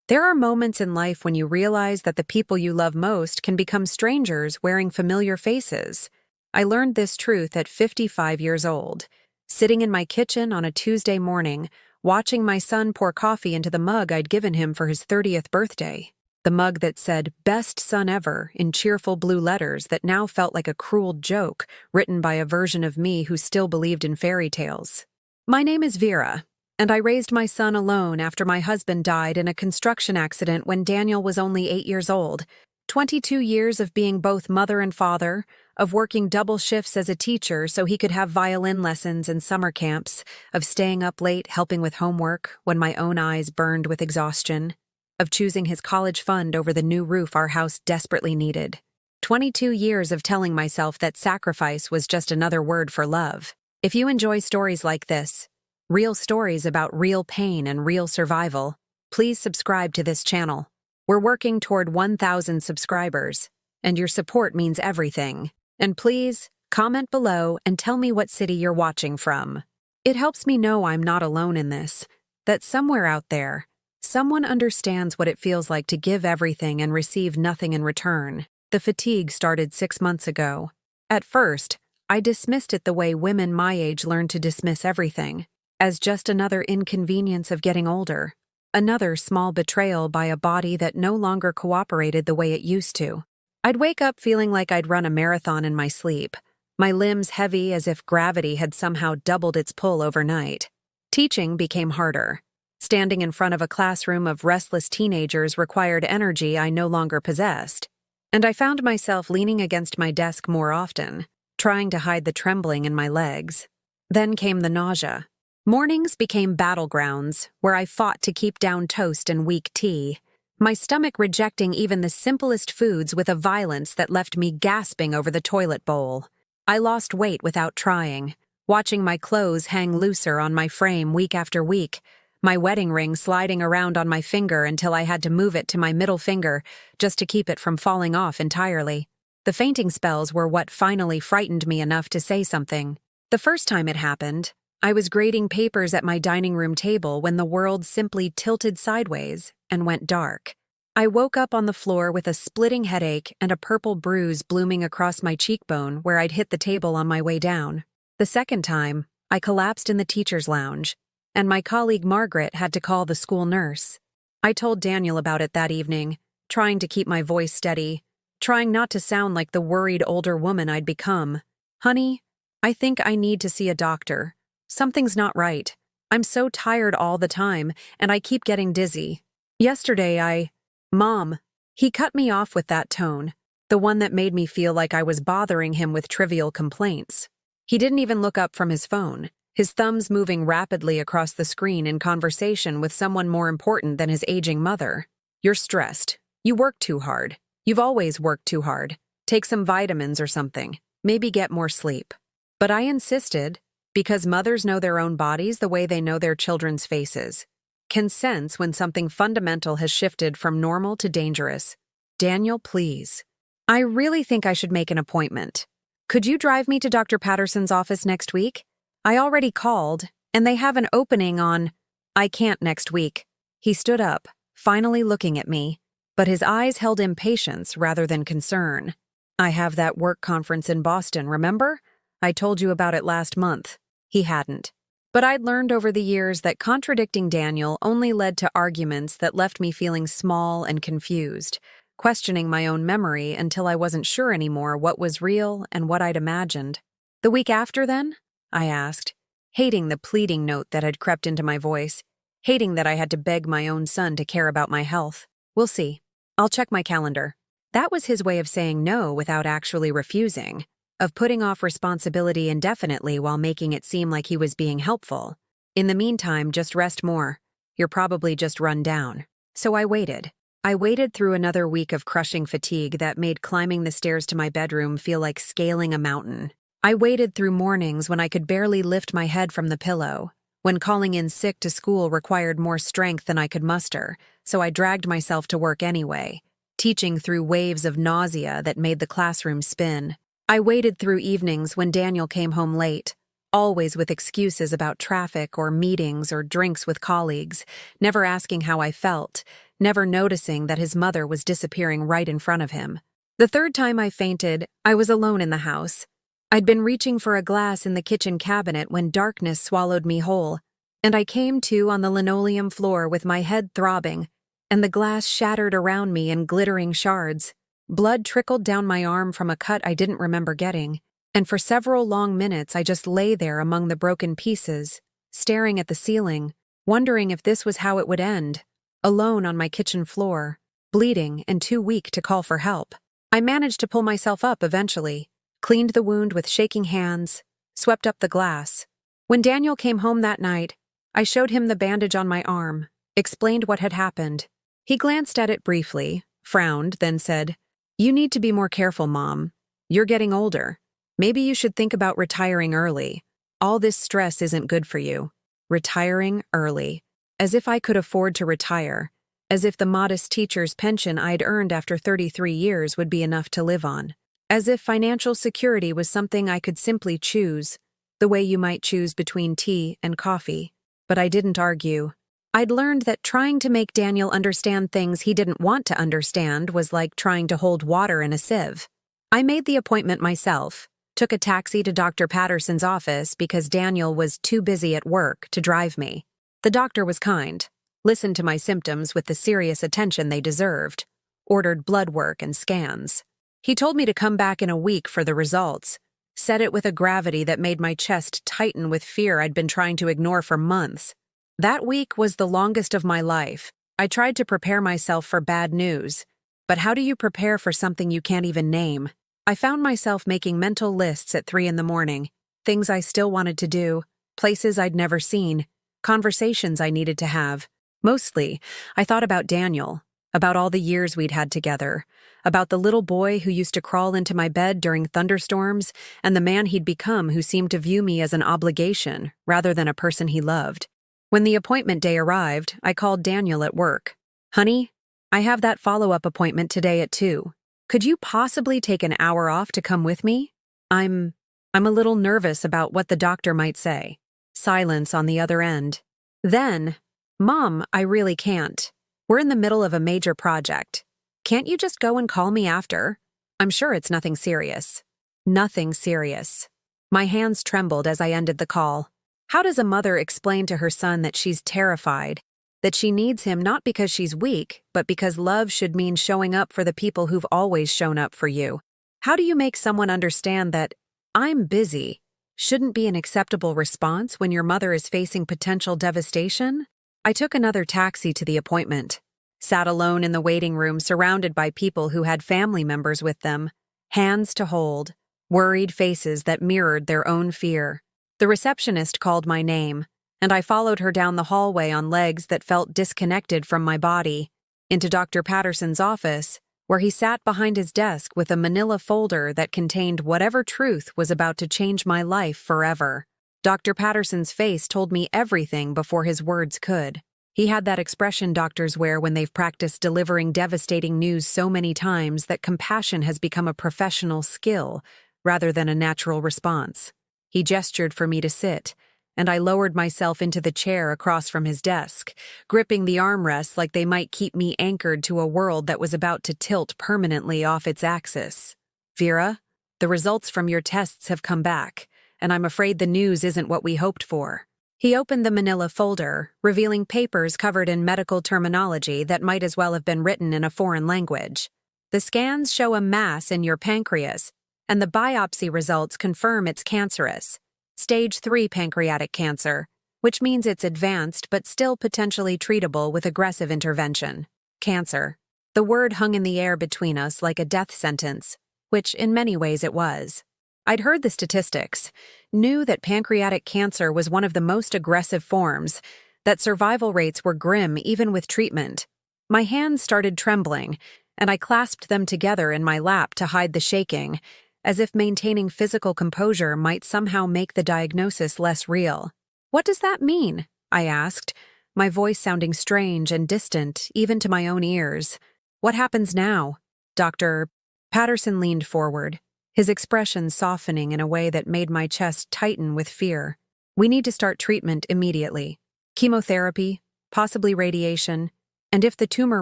There are moments in life when you realize that the people you love most can become strangers wearing familiar faces. I learned this truth at 55 years old, sitting in my kitchen on a Tuesday morning, watching my son pour coffee into the mug I'd given him for his 30th birthday. The mug that said, "Best son ever," in cheerful blue letters that now felt like a cruel joke written by a version of me who still believed in fairy tales. My name is Vera, and I raised my son alone after my husband died in a construction accident when Daniel was only 8 years old. 22 years of being both mother and father, of working double shifts as a teacher so he could have violin lessons and summer camps, of staying up late helping with homework when my own eyes burned with exhaustion, of choosing his college fund over the new roof our house desperately needed. 22 years of telling myself that sacrifice was just another word for love. If you enjoy stories like this, real stories about real pain and real survival, please subscribe to this channel. We're working toward 1,000 subscribers, and your support means everything. And please, comment below and tell me what city you're watching from. It helps me know I'm not alone in this, that somewhere out there, someone understands what it feels like to give everything and receive nothing in return. The fatigue started 6 months ago. At first, I dismissed it the way women my age learn to dismiss everything, as just another inconvenience of getting older, another small betrayal by a body that no longer cooperated the way it used to. I'd wake up feeling like I'd run a marathon in my sleep, my limbs heavy as if gravity had somehow doubled its pull overnight. Teaching became harder. Standing in front of a classroom of restless teenagers required energy I no longer possessed, and I found myself leaning against my desk more often, trying to hide the trembling in my legs. Then came the nausea. Mornings became battlegrounds, where I fought to keep down toast and weak tea, my stomach rejecting even the simplest foods with a violence that left me gasping over the toilet bowl. I lost weight without trying, watching my clothes hang looser on my frame week after week, my wedding ring sliding around on my finger until I had to move it to my middle finger just to keep it from falling off entirely. The fainting spells were what finally frightened me enough to say something. The first time it happened, I was grading papers at my dining room table when the world simply tilted sideways and went dark. I woke up on the floor with a splitting headache and a purple bruise blooming across my cheekbone where I'd hit the table on my way down. The second time, I collapsed in the teacher's lounge, and my colleague Margaret had to call the school nurse. I told Daniel about it that evening, trying to keep my voice steady, trying not to sound like the worried older woman I'd become. "Honey, I think I need to see a doctor. Something's not right. I'm so tired all the time, and I keep getting dizzy. Yesterday Mom." He cut me off with that tone, the one that made me feel like I was bothering him with trivial complaints. He didn't even look up from his phone, his thumbs moving rapidly across the screen in conversation with someone more important than his aging mother. "You're stressed. You work too hard. You've always worked too hard. Take some vitamins or something. Maybe get more sleep." But I insisted, because mothers know their own bodies the way they know their children's faces, can sense when something fundamental has shifted from normal to dangerous. "Daniel, please. I really think I should make an appointment. Could you drive me to Dr. Patterson's office next week? I already called, and they have an opening on—" "I can't next week." He stood up, finally looking at me, but his eyes held impatience rather than concern. "I have that work conference in Boston, remember? I told you about it last month." He hadn't. But I'd learned over the years that contradicting Daniel only led to arguments that left me feeling small and confused, questioning my own memory until I wasn't sure anymore what was real and what I'd imagined. "The week after, then?" I asked, hating the pleading note that had crept into my voice, hating that I had to beg my own son to care about my health. "We'll see. I'll check my calendar." That was his way of saying no without actually refusing, of putting off responsibility indefinitely while making it seem like he was being helpful. "In the meantime, just rest more. You're probably just run down." So I waited. I waited through another week of crushing fatigue that made climbing the stairs to my bedroom feel like scaling a mountain. I waited through mornings when I could barely lift my head from the pillow, when calling in sick to school required more strength than I could muster, so I dragged myself to work anyway, teaching through waves of nausea that made the classroom spin. I waited through evenings when Daniel came home late, always with excuses about traffic or meetings or drinks with colleagues, never asking how I felt, never noticing that his mother was disappearing right in front of him. The third time I fainted, I was alone in the house. I'd been reaching for a glass in the kitchen cabinet when darkness swallowed me whole, and I came to on the linoleum floor with my head throbbing, and the glass shattered around me in glittering shards. Blood trickled down my arm from a cut I didn't remember getting, and for several long minutes I just lay there among the broken pieces, staring at the ceiling, wondering if this was how it would end, alone on my kitchen floor, bleeding and too weak to call for help. I managed to pull myself up eventually, cleaned the wound with shaking hands, swept up the glass. When Daniel came home that night, I showed him the bandage on my arm, explained what had happened. He glanced at it briefly, frowned, then said, "You need to be more careful, Mom. You're getting older. Maybe you should think about retiring early. All this stress isn't good for you." Retiring early. As if I could afford to retire. As if the modest teacher's pension I'd earned after 33 years would be enough to live on. As if financial security was something I could simply choose, the way you might choose between tea and coffee. But I didn't argue. I'd learned that trying to make Daniel understand things he didn't want to understand was like trying to hold water in a sieve. I made the appointment myself, took a taxi to Dr. Patterson's office because Daniel was too busy at work to drive me. The doctor was kind, listened to my symptoms with the serious attention they deserved, ordered blood work and scans. He told me to come back in a week for the results, said it with a gravity that made my chest tighten with fear I'd been trying to ignore for months. That week was the longest of my life. I tried to prepare myself for bad news, but how do you prepare for something you can't even name? I found myself making mental lists at 3 a.m, things I still wanted to do, places I'd never seen, conversations I needed to have. Mostly, I thought about Daniel, about all the years we'd had together, about the little boy who used to crawl into my bed during thunderstorms, and the man he'd become who seemed to view me as an obligation rather than a person he loved. When the appointment day arrived, I called Daniel at work. "Honey, I have that follow-up appointment today at 2. Could you possibly take an hour off to come with me? I'm a little nervous about what the doctor might say." Silence on the other end. Then, "Mom, I really can't. We're in the middle of a major project. Can't you just go and call me after? I'm sure it's nothing serious." Nothing serious. My hands trembled as I ended the call. How does a mother explain to her son that she's terrified, that she needs him not because she's weak, but because love should mean showing up for the people who've always shown up for you? How do you make someone understand that "I'm busy" shouldn't be an acceptable response when your mother is facing potential devastation? I took another taxi to the appointment, sat alone in the waiting room surrounded by people who had family members with them, hands to hold, worried faces that mirrored their own fear. The receptionist called my name, and I followed her down the hallway on legs that felt disconnected from my body, into Dr. Patterson's office, where he sat behind his desk with a manila folder that contained whatever truth was about to change my life forever. Dr. Patterson's face told me everything before his words could. He had that expression doctors wear when they've practiced delivering devastating news so many times that compassion has become a professional skill rather than a natural response. He gestured for me to sit, and I lowered myself into the chair across from his desk, gripping the armrests like they might keep me anchored to a world that was about to tilt permanently off its axis. "Vera, the results from your tests have come back, and I'm afraid the news isn't what we hoped for." He opened the manila folder, revealing papers covered in medical terminology that might as well have been written in a foreign language. "The scans show a mass in your pancreas, and the biopsy results confirm it's cancerous. Stage 3 pancreatic cancer, which means it's advanced but still potentially treatable with aggressive intervention. Cancer." The word hung in the air between us like a death sentence, which in many ways it was. I'd heard the statistics, knew that pancreatic cancer was one of the most aggressive forms, that survival rates were grim even with treatment. My hands started trembling, and I clasped them together in my lap to hide the shaking, as if maintaining physical composure might somehow make the diagnosis less real. "What does that mean?" I asked, my voice sounding strange and distant even to my own ears. "What happens now?" Dr. Patterson leaned forward, his expression softening in a way that made my chest tighten with fear. "We need to start treatment immediately. Chemotherapy, possibly radiation. And if the tumor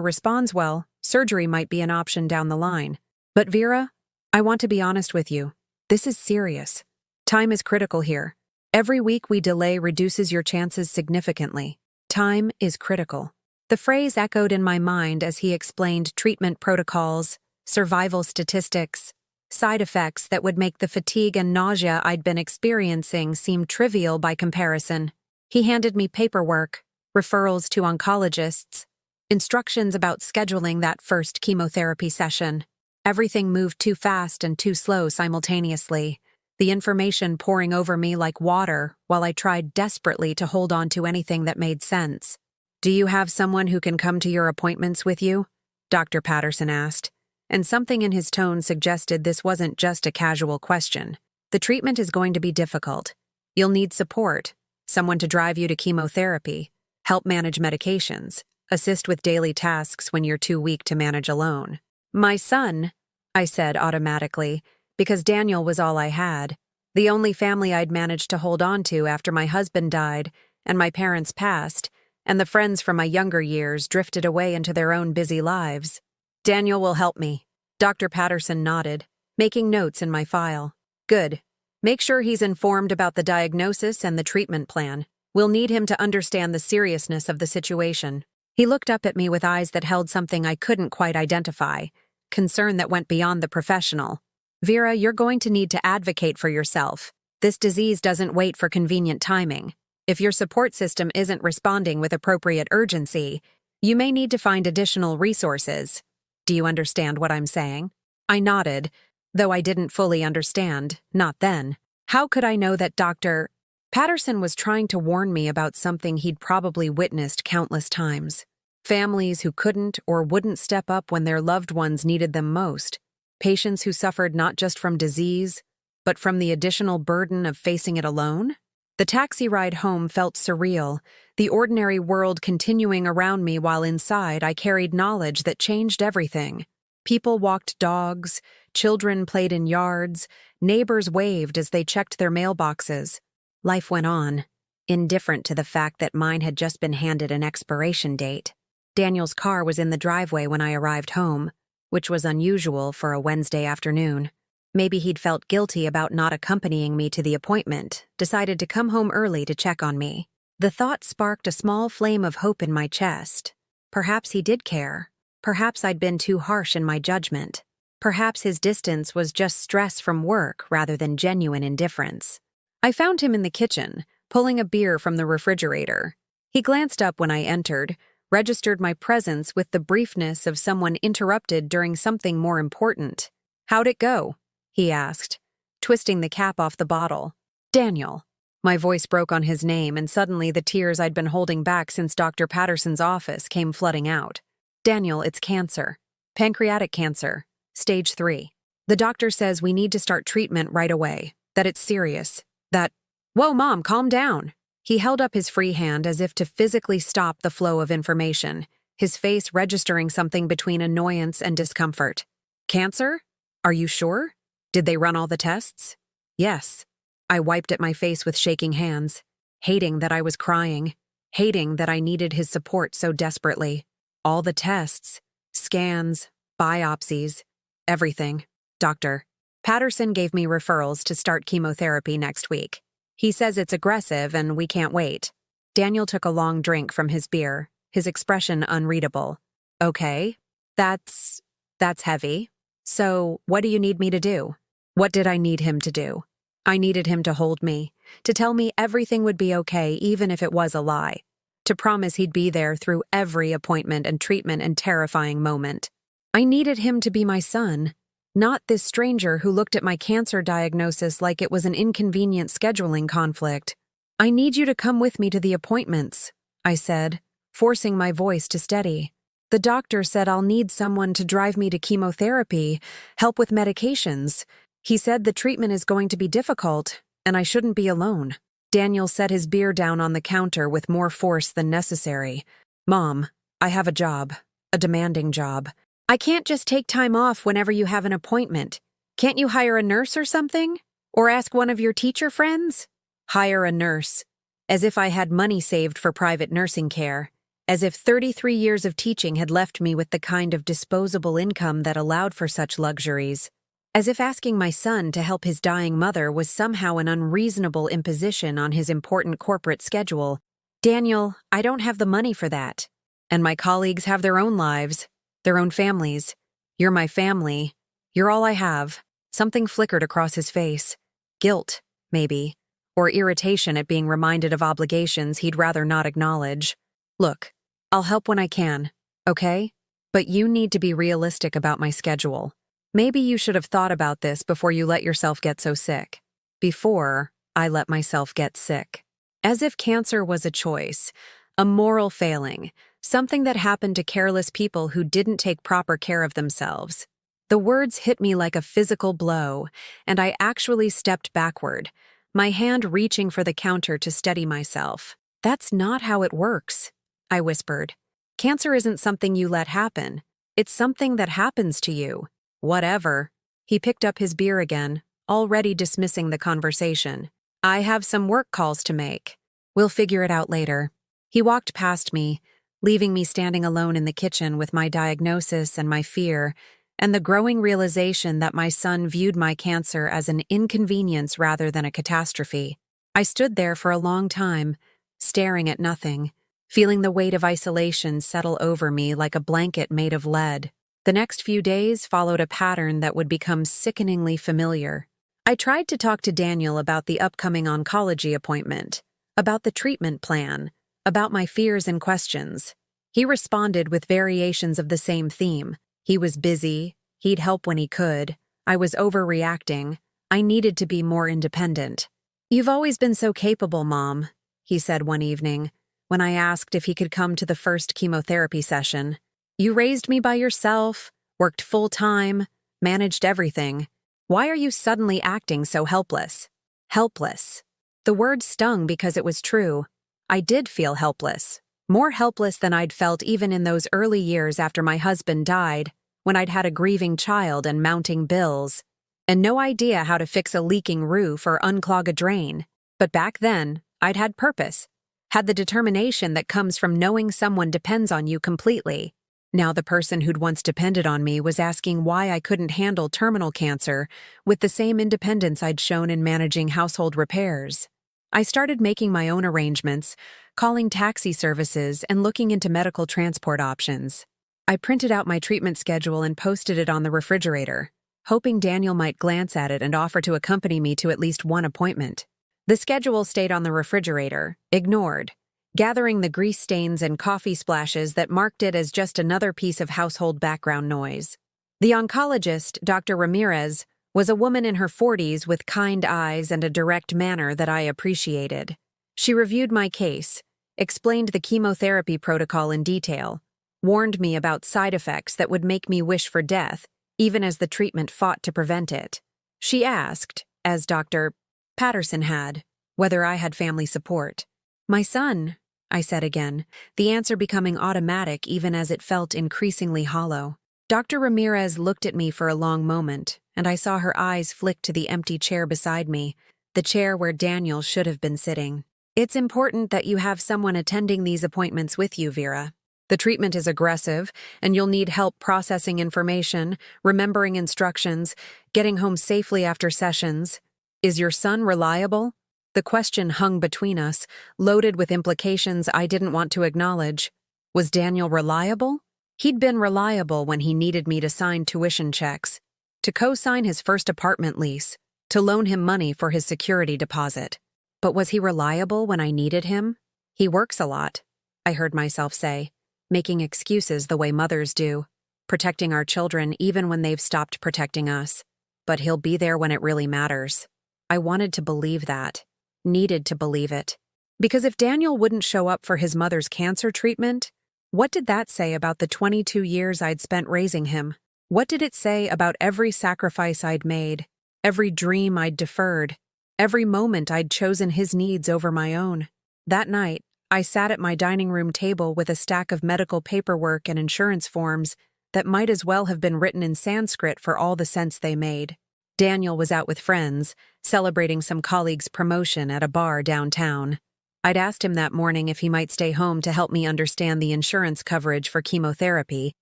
responds well, surgery might be an option down the line. But Vera, I want to be honest with you. This is serious. Time is critical here. Every week we delay reduces your chances significantly. Time is critical. The phrase echoed in my mind as he explained treatment protocols, survival statistics, side effects that would make the fatigue and nausea I'd been experiencing seem trivial by comparison. He handed me paperwork, referrals to oncologists, instructions about scheduling that first chemotherapy session. Everything moved too fast and too slow simultaneously, the information pouring over me like water while I tried desperately to hold on to anything that made sense. "Do you have someone who can come to your appointments with you?" Dr. Patterson asked, and something in his tone suggested this wasn't just a casual question. "The treatment is going to be difficult. You'll need support, someone to drive you to chemotherapy, help manage medications, assist with daily tasks when you're too weak to manage alone." "My son," I said automatically, because Daniel was all I had, the only family I'd managed to hold on to after my husband died and my parents passed, and the friends from my younger years drifted away into their own busy lives. "Daniel will help me." Dr. Patterson nodded, making notes in my file. "Good. Make sure he's informed about the diagnosis and the treatment plan. We'll need him to understand the seriousness of the situation." He looked up at me with eyes that held something I couldn't quite identify, concern that went beyond the professional. "Vera, you're going to need to advocate for yourself. This disease doesn't wait for convenient timing. If your support system isn't responding with appropriate urgency, you may need to find additional resources. Do you understand what I'm saying?" I nodded, though I didn't fully understand, not then. How could I know that Dr. Patterson was trying to warn me about something he'd probably witnessed countless times? Families who couldn't or wouldn't step up when their loved ones needed them most. Patients who suffered not just from disease, but from the additional burden of facing it alone? The taxi ride home felt surreal, the ordinary world continuing around me while inside I carried knowledge that changed everything. People walked dogs, children played in yards, neighbors waved as they checked their mailboxes. Life went on, indifferent to the fact that mine had just been handed an expiration date. Daniel's car was in the driveway when I arrived home, which was unusual for a Wednesday afternoon. Maybe he'd felt guilty about not accompanying me to the appointment, decided to come home early to check on me. The thought sparked a small flame of hope in my chest. Perhaps he did care. Perhaps I'd been too harsh in my judgment. Perhaps his distance was just stress from work rather than genuine indifference. I found him in the kitchen, pulling a beer from the refrigerator. He glanced up when I entered, registered my presence with the briefness of someone interrupted during something more important. "How'd it go?" he asked, twisting the cap off the bottle. "Daniel." My voice broke on his name, and suddenly the tears I'd been holding back since Dr. Patterson's office came flooding out. "Daniel, it's cancer. Pancreatic cancer. Stage 3. The doctor says we need to start treatment right away, that it's serious, that—" "Whoa, Mom, calm down." He held up his free hand as if to physically stop the flow of information, his face registering something between annoyance and discomfort. "Cancer? Are you sure? Did they run all the tests?" "Yes." I wiped at my face with shaking hands, hating that I was crying, hating that I needed his support so desperately. All the tests, scans, biopsies, everything. Dr. Patterson gave me referrals to start chemotherapy next week. He says it's aggressive and we can't wait. Daniel took a long drink from his beer, his expression unreadable. "Okay, that's heavy. So, what do you need me to do?" What did I need him to do? I needed him to hold me, to tell me everything would be okay even if it was a lie, to promise he'd be there through every appointment and treatment and terrifying moment. I needed him to be my son, not this stranger who looked at my cancer diagnosis like it was an inconvenient scheduling conflict. "I need you to come with me to the appointments," I said, forcing my voice to steady. "The doctor said I'll need someone to drive me to chemotherapy, help with medications. He said the treatment is going to be difficult, and I shouldn't be alone." Daniel set his beer down on the counter with more force than necessary. "Mom, I have a job, a demanding job. I can't just take time off whenever you have an appointment. Can't you hire a nurse or something? Or ask one of your teacher friends?" Hire a nurse. As if I had money saved for private nursing care. as if 33 years of teaching had left me with the kind of disposable income that allowed for such luxuries. As if asking my son to help his dying mother was somehow an unreasonable imposition on his important corporate schedule. Daniel, I don't have the money for that. And my colleagues have their own lives, their own families. You're my family. You're all I have. Something flickered across his face. Guilt, maybe, or irritation at being reminded of obligations he'd rather not acknowledge. Look, I'll help when I can, okay? But you need to be realistic about my schedule. Maybe you should have thought about this before you let yourself get so sick. Before I let myself get sick. As if cancer was a choice, a moral failing, something that happened to careless people who didn't take proper care of themselves. The words hit me like a physical blow, and I actually stepped backward, my hand reaching for the counter to steady myself. That's not how it works, I whispered. Cancer isn't something you let happen. It's something that happens to you. Whatever. He picked up his beer again, already dismissing the conversation. I have some work calls to make. We'll figure it out later. He walked past me, leaving me standing alone in the kitchen with my diagnosis and my fear, and the growing realization that my son viewed my cancer as an inconvenience rather than a catastrophe. I stood there for a long time, staring at nothing, feeling the weight of isolation settle over me like a blanket made of lead. The next few days followed a pattern that would become sickeningly familiar. I tried to talk to Daniel about the upcoming oncology appointment, about the treatment plan, about my fears and questions. He responded with variations of the same theme. He was busy, he'd help when he could, I was overreacting, I needed to be more independent. You've always been so capable, Mom, he said one evening, when I asked if he could come to the first chemotherapy session. You raised me by yourself, worked full-time, managed everything. Why are you suddenly acting so helpless? Helpless. The word stung because it was true. I did feel helpless. More helpless than I'd felt even in those early years after my husband died, when I'd had a grieving child and mounting bills, and no idea how to fix a leaking roof or unclog a drain. But back then, I'd had purpose, had the determination that comes from knowing someone depends on you completely. Now the person who'd once depended on me was asking why I couldn't handle terminal cancer with the same independence I'd shown in managing household repairs. I started making my own arrangements, calling taxi services and looking into medical transport options. I printed out my treatment schedule and posted it on the refrigerator, hoping Daniel might glance at it and offer to accompany me to at least one appointment. The schedule stayed on the refrigerator, ignored, gathering the grease stains and coffee splashes that marked it as just another piece of household background noise. The oncologist, Dr. Ramirez, was a woman in her 40s with kind eyes and a direct manner that I appreciated. She reviewed my case, explained the chemotherapy protocol in detail, warned me about side effects that would make me wish for death, even as the treatment fought to prevent it. She asked, as Dr. Patterson had, whether I had family support. My son, I said again, the answer becoming automatic even as it felt increasingly hollow. Dr. Ramirez looked at me for a long moment, and I saw her eyes flick to the empty chair beside me, the chair where Daniel should have been sitting. It's important that you have someone attending these appointments with you, Vera. The treatment is aggressive, and you'll need help processing information, remembering instructions, getting home safely after sessions. Is your son reliable? The question hung between us, loaded with implications I didn't want to acknowledge. Was Daniel reliable? He'd been reliable when he needed me to sign tuition checks, to co-sign his first apartment lease, to loan him money for his security deposit. But was he reliable when I needed him? He works a lot, I heard myself say, making excuses the way mothers do, protecting our children even when they've stopped protecting us. But he'll be there when it really matters. I wanted to believe that. Needed to believe it. Because if Daniel wouldn't show up for his mother's cancer treatment, what did that say about the 22 years I'd spent raising him? What did it say about every sacrifice I'd made, every dream I'd deferred, every moment I'd chosen his needs over my own? That night, I sat at my dining room table with a stack of medical paperwork and insurance forms that might as well have been written in Sanskrit for all the sense they made. Daniel was out with friends, celebrating some colleague's promotion at a bar downtown. I'd asked him that morning if he might stay home to help me understand the insurance coverage for chemotherapy,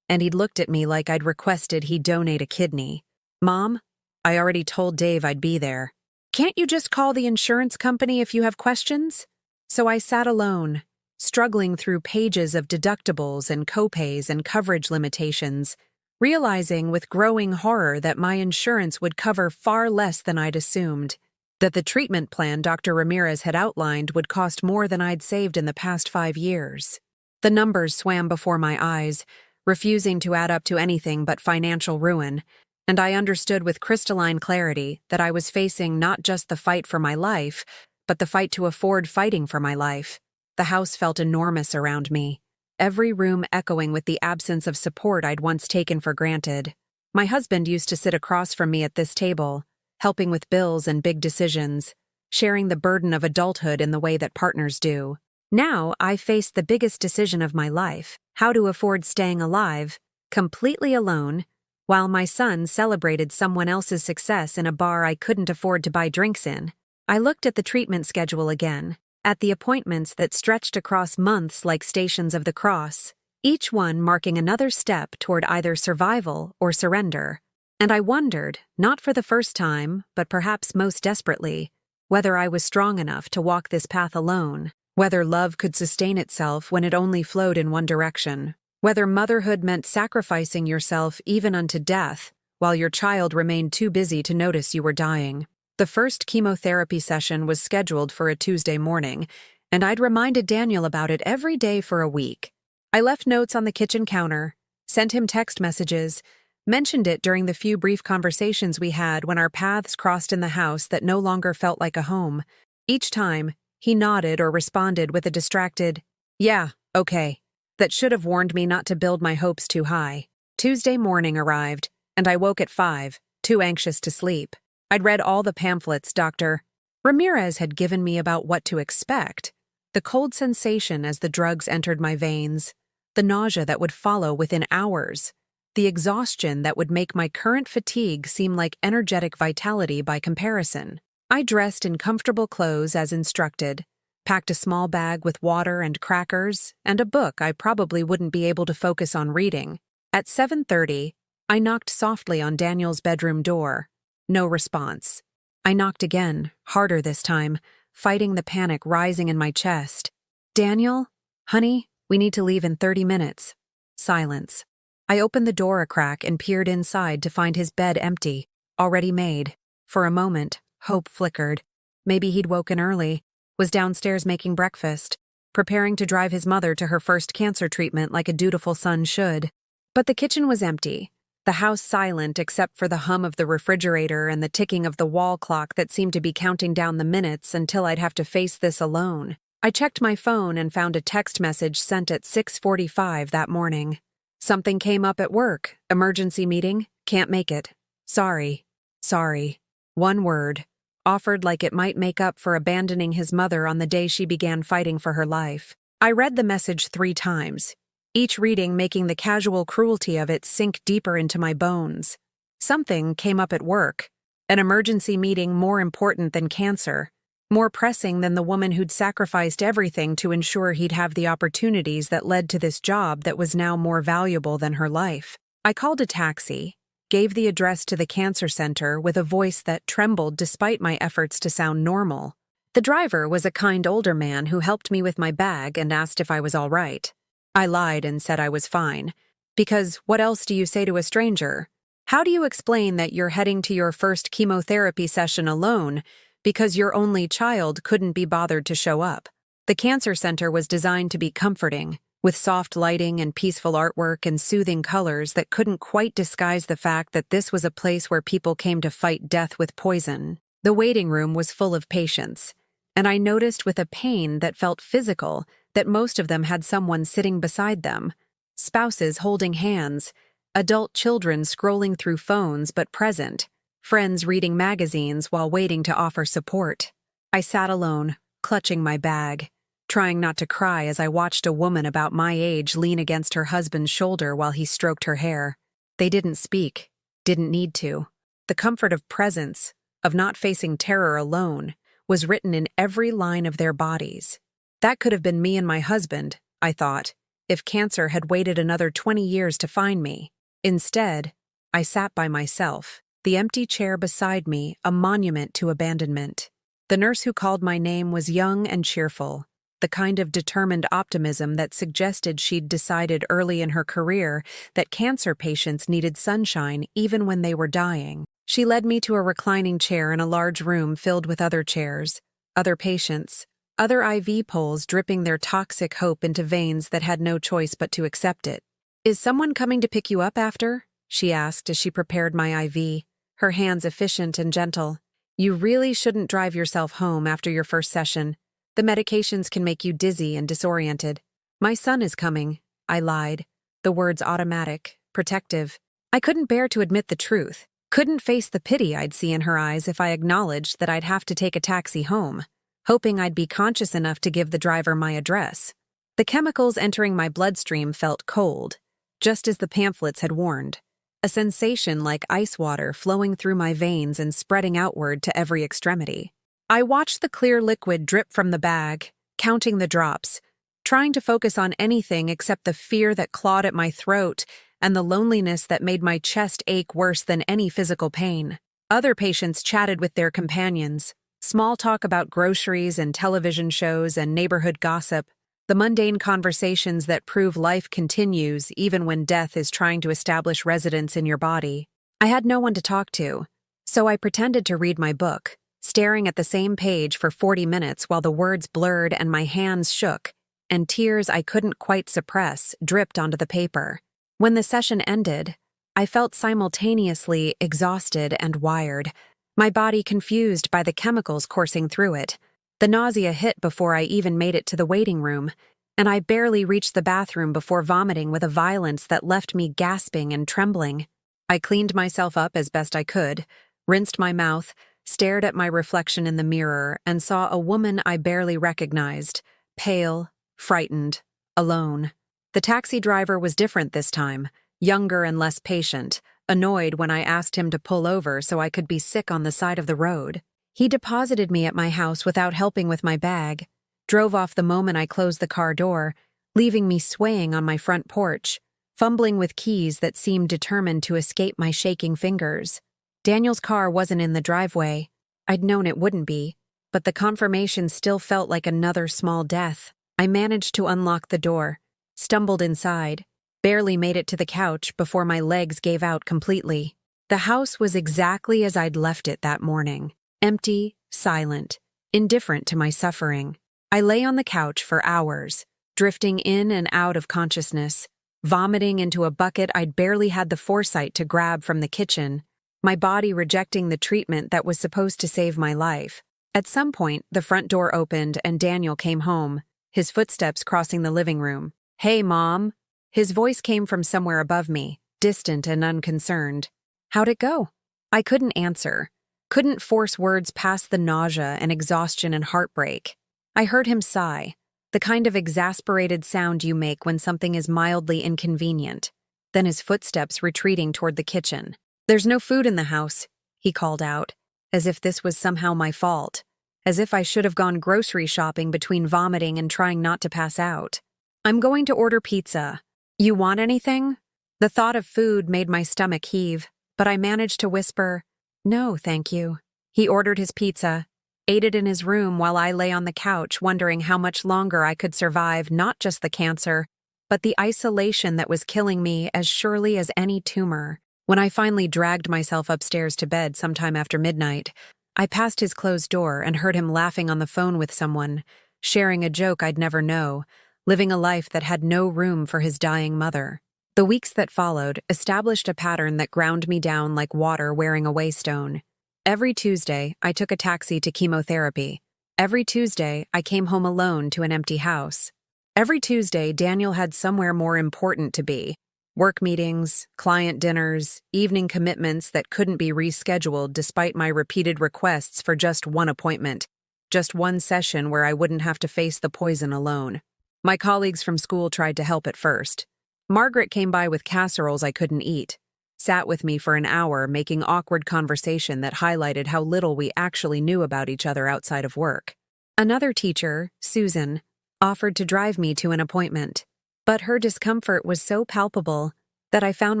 and he'd looked at me like I'd requested he donate a kidney. Mom, I already told Dave I'd be there. Can't you just call the insurance company if you have questions? So I sat alone, struggling through pages of deductibles and copays and coverage limitations, realizing with growing horror that my insurance would cover far less than I'd assumed, that the treatment plan Dr. Ramirez had outlined would cost more than I'd saved in the past 5 years. The numbers swam before my eyes, refusing to add up to anything but financial ruin, and I understood with crystalline clarity that I was facing not just the fight for my life, but the fight to afford fighting for my life. The house felt enormous around me, every room echoing with the absence of support I'd once taken for granted. My husband used to sit across from me at this table, helping with bills and big decisions, sharing the burden of adulthood in the way that partners do. Now I faced the biggest decision of my life, how to afford staying alive, completely alone, while my son celebrated someone else's success in a bar I couldn't afford to buy drinks in. I looked at the treatment schedule again, at the appointments that stretched across months like stations of the cross, each one marking another step toward either survival or surrender. And I wondered, not for the first time, but perhaps most desperately, whether I was strong enough to walk this path alone, whether love could sustain itself when it only flowed in one direction, whether motherhood meant sacrificing yourself even unto death, while your child remained too busy to notice you were dying. The first chemotherapy session was scheduled for a Tuesday morning, and I'd reminded Daniel about it every day for a week. I left notes on the kitchen counter, sent him text messages, mentioned it during the few brief conversations we had when our paths crossed in the house that no longer felt like a home. Each time, he nodded or responded with a distracted, "Yeah, okay," that should have warned me not to build my hopes too high. Tuesday morning arrived, and I woke at 5, too anxious to sleep. I'd read all the pamphlets Dr. Ramirez had given me about what to expect. The cold sensation as the drugs entered my veins, the nausea that would follow within hours, the exhaustion that would make my current fatigue seem like energetic vitality by comparison. I dressed in comfortable clothes as instructed, packed a small bag with water and crackers, and a book I probably wouldn't be able to focus on reading. At 7:30, I knocked softly on Daniel's bedroom door. No response. I knocked again, harder this time, fighting the panic rising in my chest. "Daniel? Honey, we need to leave in 30 minutes. Silence. I opened the door a crack and peered inside to find his bed empty, already made. For a moment, hope flickered. Maybe he'd woken early, was downstairs making breakfast, preparing to drive his mother to her first cancer treatment like a dutiful son should. But the kitchen was empty, the house silent except for the hum of the refrigerator and the ticking of the wall clock that seemed to be counting down the minutes until I'd have to face this alone. I checked my phone and found a text message sent at 6:45 that morning. "Something came up at work. Emergency meeting. Can't make it. Sorry. Sorry." One word, offered like it might make up for abandoning his mother on the day she began fighting for her life. I read the message 3 times, each reading making the casual cruelty of it sink deeper into my bones. Something came up at work. An emergency meeting more important than cancer, more pressing than the woman who'd sacrificed everything to ensure he'd have the opportunities that led to this job that was now more valuable than her life. I called a taxi, gave the address to the cancer center with a voice that trembled despite my efforts to sound normal. The driver was a kind older man who helped me with my bag and asked if I was all right. I lied and said I was fine. Because what else do you say to a stranger? How do you explain that you're heading to your first chemotherapy session alone because your only child couldn't be bothered to show up? The cancer center was designed to be comforting, with soft lighting and peaceful artwork and soothing colors that couldn't quite disguise the fact that this was a place where people came to fight death with poison. The waiting room was full of patients, and I noticed with a pain that felt physical that most of them had someone sitting beside them. Spouses holding hands, adult children scrolling through phones but present, friends reading magazines while waiting to offer support. I sat alone, clutching my bag, trying not to cry as I watched a woman about my age lean against her husband's shoulder while he stroked her hair. They didn't speak, didn't need to. The comfort of presence, of not facing terror alone, was written in every line of their bodies. That could have been me and my husband, I thought, if cancer had waited another 20 years to find me. Instead, I sat by myself, the empty chair beside me a monument to abandonment. The nurse who called my name was young and cheerful, the kind of determined optimism that suggested she'd decided early in her career that cancer patients needed sunshine even when they were dying. She led me to a reclining chair in a large room filled with other chairs, other patients, other IV poles dripping their toxic hope into veins that had no choice but to accept it. "Is someone coming to pick you up after?" she asked as she prepared my IV, her hands efficient and gentle. "You really shouldn't drive yourself home after your first session. The medications can make you dizzy and disoriented." "My son is coming," I lied, the words automatic, protective. I couldn't bear to admit the truth, couldn't face the pity I'd see in her eyes if I acknowledged that I'd have to take a taxi home, hoping I'd be conscious enough to give the driver my address. The chemicals entering my bloodstream felt cold, just as the pamphlets had warned. A sensation like ice water flowing through my veins and spreading outward to every extremity. I watched the clear liquid drip from the bag, counting the drops, trying to focus on anything except the fear that clawed at my throat and the loneliness that made my chest ache worse than any physical pain. Other patients chatted with their companions, small talk about groceries and television shows and neighborhood gossip, the mundane conversations that prove life continues even when death is trying to establish residence in your body. I had no one to talk to, so I pretended to read my book, staring at the same page for 40 minutes while the words blurred and my hands shook, and tears I couldn't quite suppress dripped onto the paper. When the session ended, I felt simultaneously exhausted and wired, my body confused by the chemicals coursing through it. The nausea hit before I even made it to the waiting room, and I barely reached the bathroom before vomiting with a violence that left me gasping and trembling. I cleaned myself up as best I could, rinsed my mouth, stared at my reflection in the mirror, and saw a woman I barely recognized, pale, frightened, alone. The taxi driver was different this time, younger and less patient, annoyed when I asked him to pull over so I could be sick on the side of the road. He deposited me at my house without helping with my bag, drove off the moment I closed the car door, leaving me swaying on my front porch, fumbling with keys that seemed determined to escape my shaking fingers. Daniel's car wasn't in the driveway. I'd known it wouldn't be, but the confirmation still felt like another small death. I managed to unlock the door, stumbled inside, barely made it to the couch before my legs gave out completely. The house was exactly as I'd left it that morning, empty, silent, indifferent to my suffering. I lay on the couch for hours, drifting in and out of consciousness, vomiting into a bucket I'd barely had the foresight to grab from the kitchen, my body rejecting the treatment that was supposed to save my life. At some point, the front door opened and Daniel came home, his footsteps crossing the living room. "Hey, Mom." His voice came from somewhere above me, distant and unconcerned. "How'd it go?" I couldn't answer, couldn't force words past the nausea and exhaustion and heartbreak. I heard him sigh, the kind of exasperated sound you make when something is mildly inconvenient. Then his footsteps retreating toward the kitchen. "There's no food in the house," he called out, as if this was somehow my fault, as if I should have gone grocery shopping between vomiting and trying not to pass out. "I'm going to order pizza. You want anything?" The thought of food made my stomach heave, but I managed to whisper, "No, thank you." He ordered his pizza, ate it in his room while I lay on the couch wondering how much longer I could survive not just the cancer, but the isolation that was killing me as surely as any tumor. When I finally dragged myself upstairs to bed sometime after midnight, I passed his closed door and heard him laughing on the phone with someone, sharing a joke I'd never know, living a life that had no room for his dying mother. The weeks that followed established a pattern that ground me down like water wearing a waystone. Every Tuesday, I took a taxi to chemotherapy. Every Tuesday, I came home alone to an empty house. Every Tuesday, Daniel had somewhere more important to be. Work meetings, client dinners, evening commitments that couldn't be rescheduled despite my repeated requests for just one appointment, just one session where I wouldn't have to face the poison alone. My colleagues from school tried to help at first. Margaret came by with casseroles I couldn't eat. sat with me for an hour making awkward conversation that highlighted how little we actually knew about each other outside of work. Another teacher, Susan, offered to drive me to an appointment, but her discomfort was so palpable that I found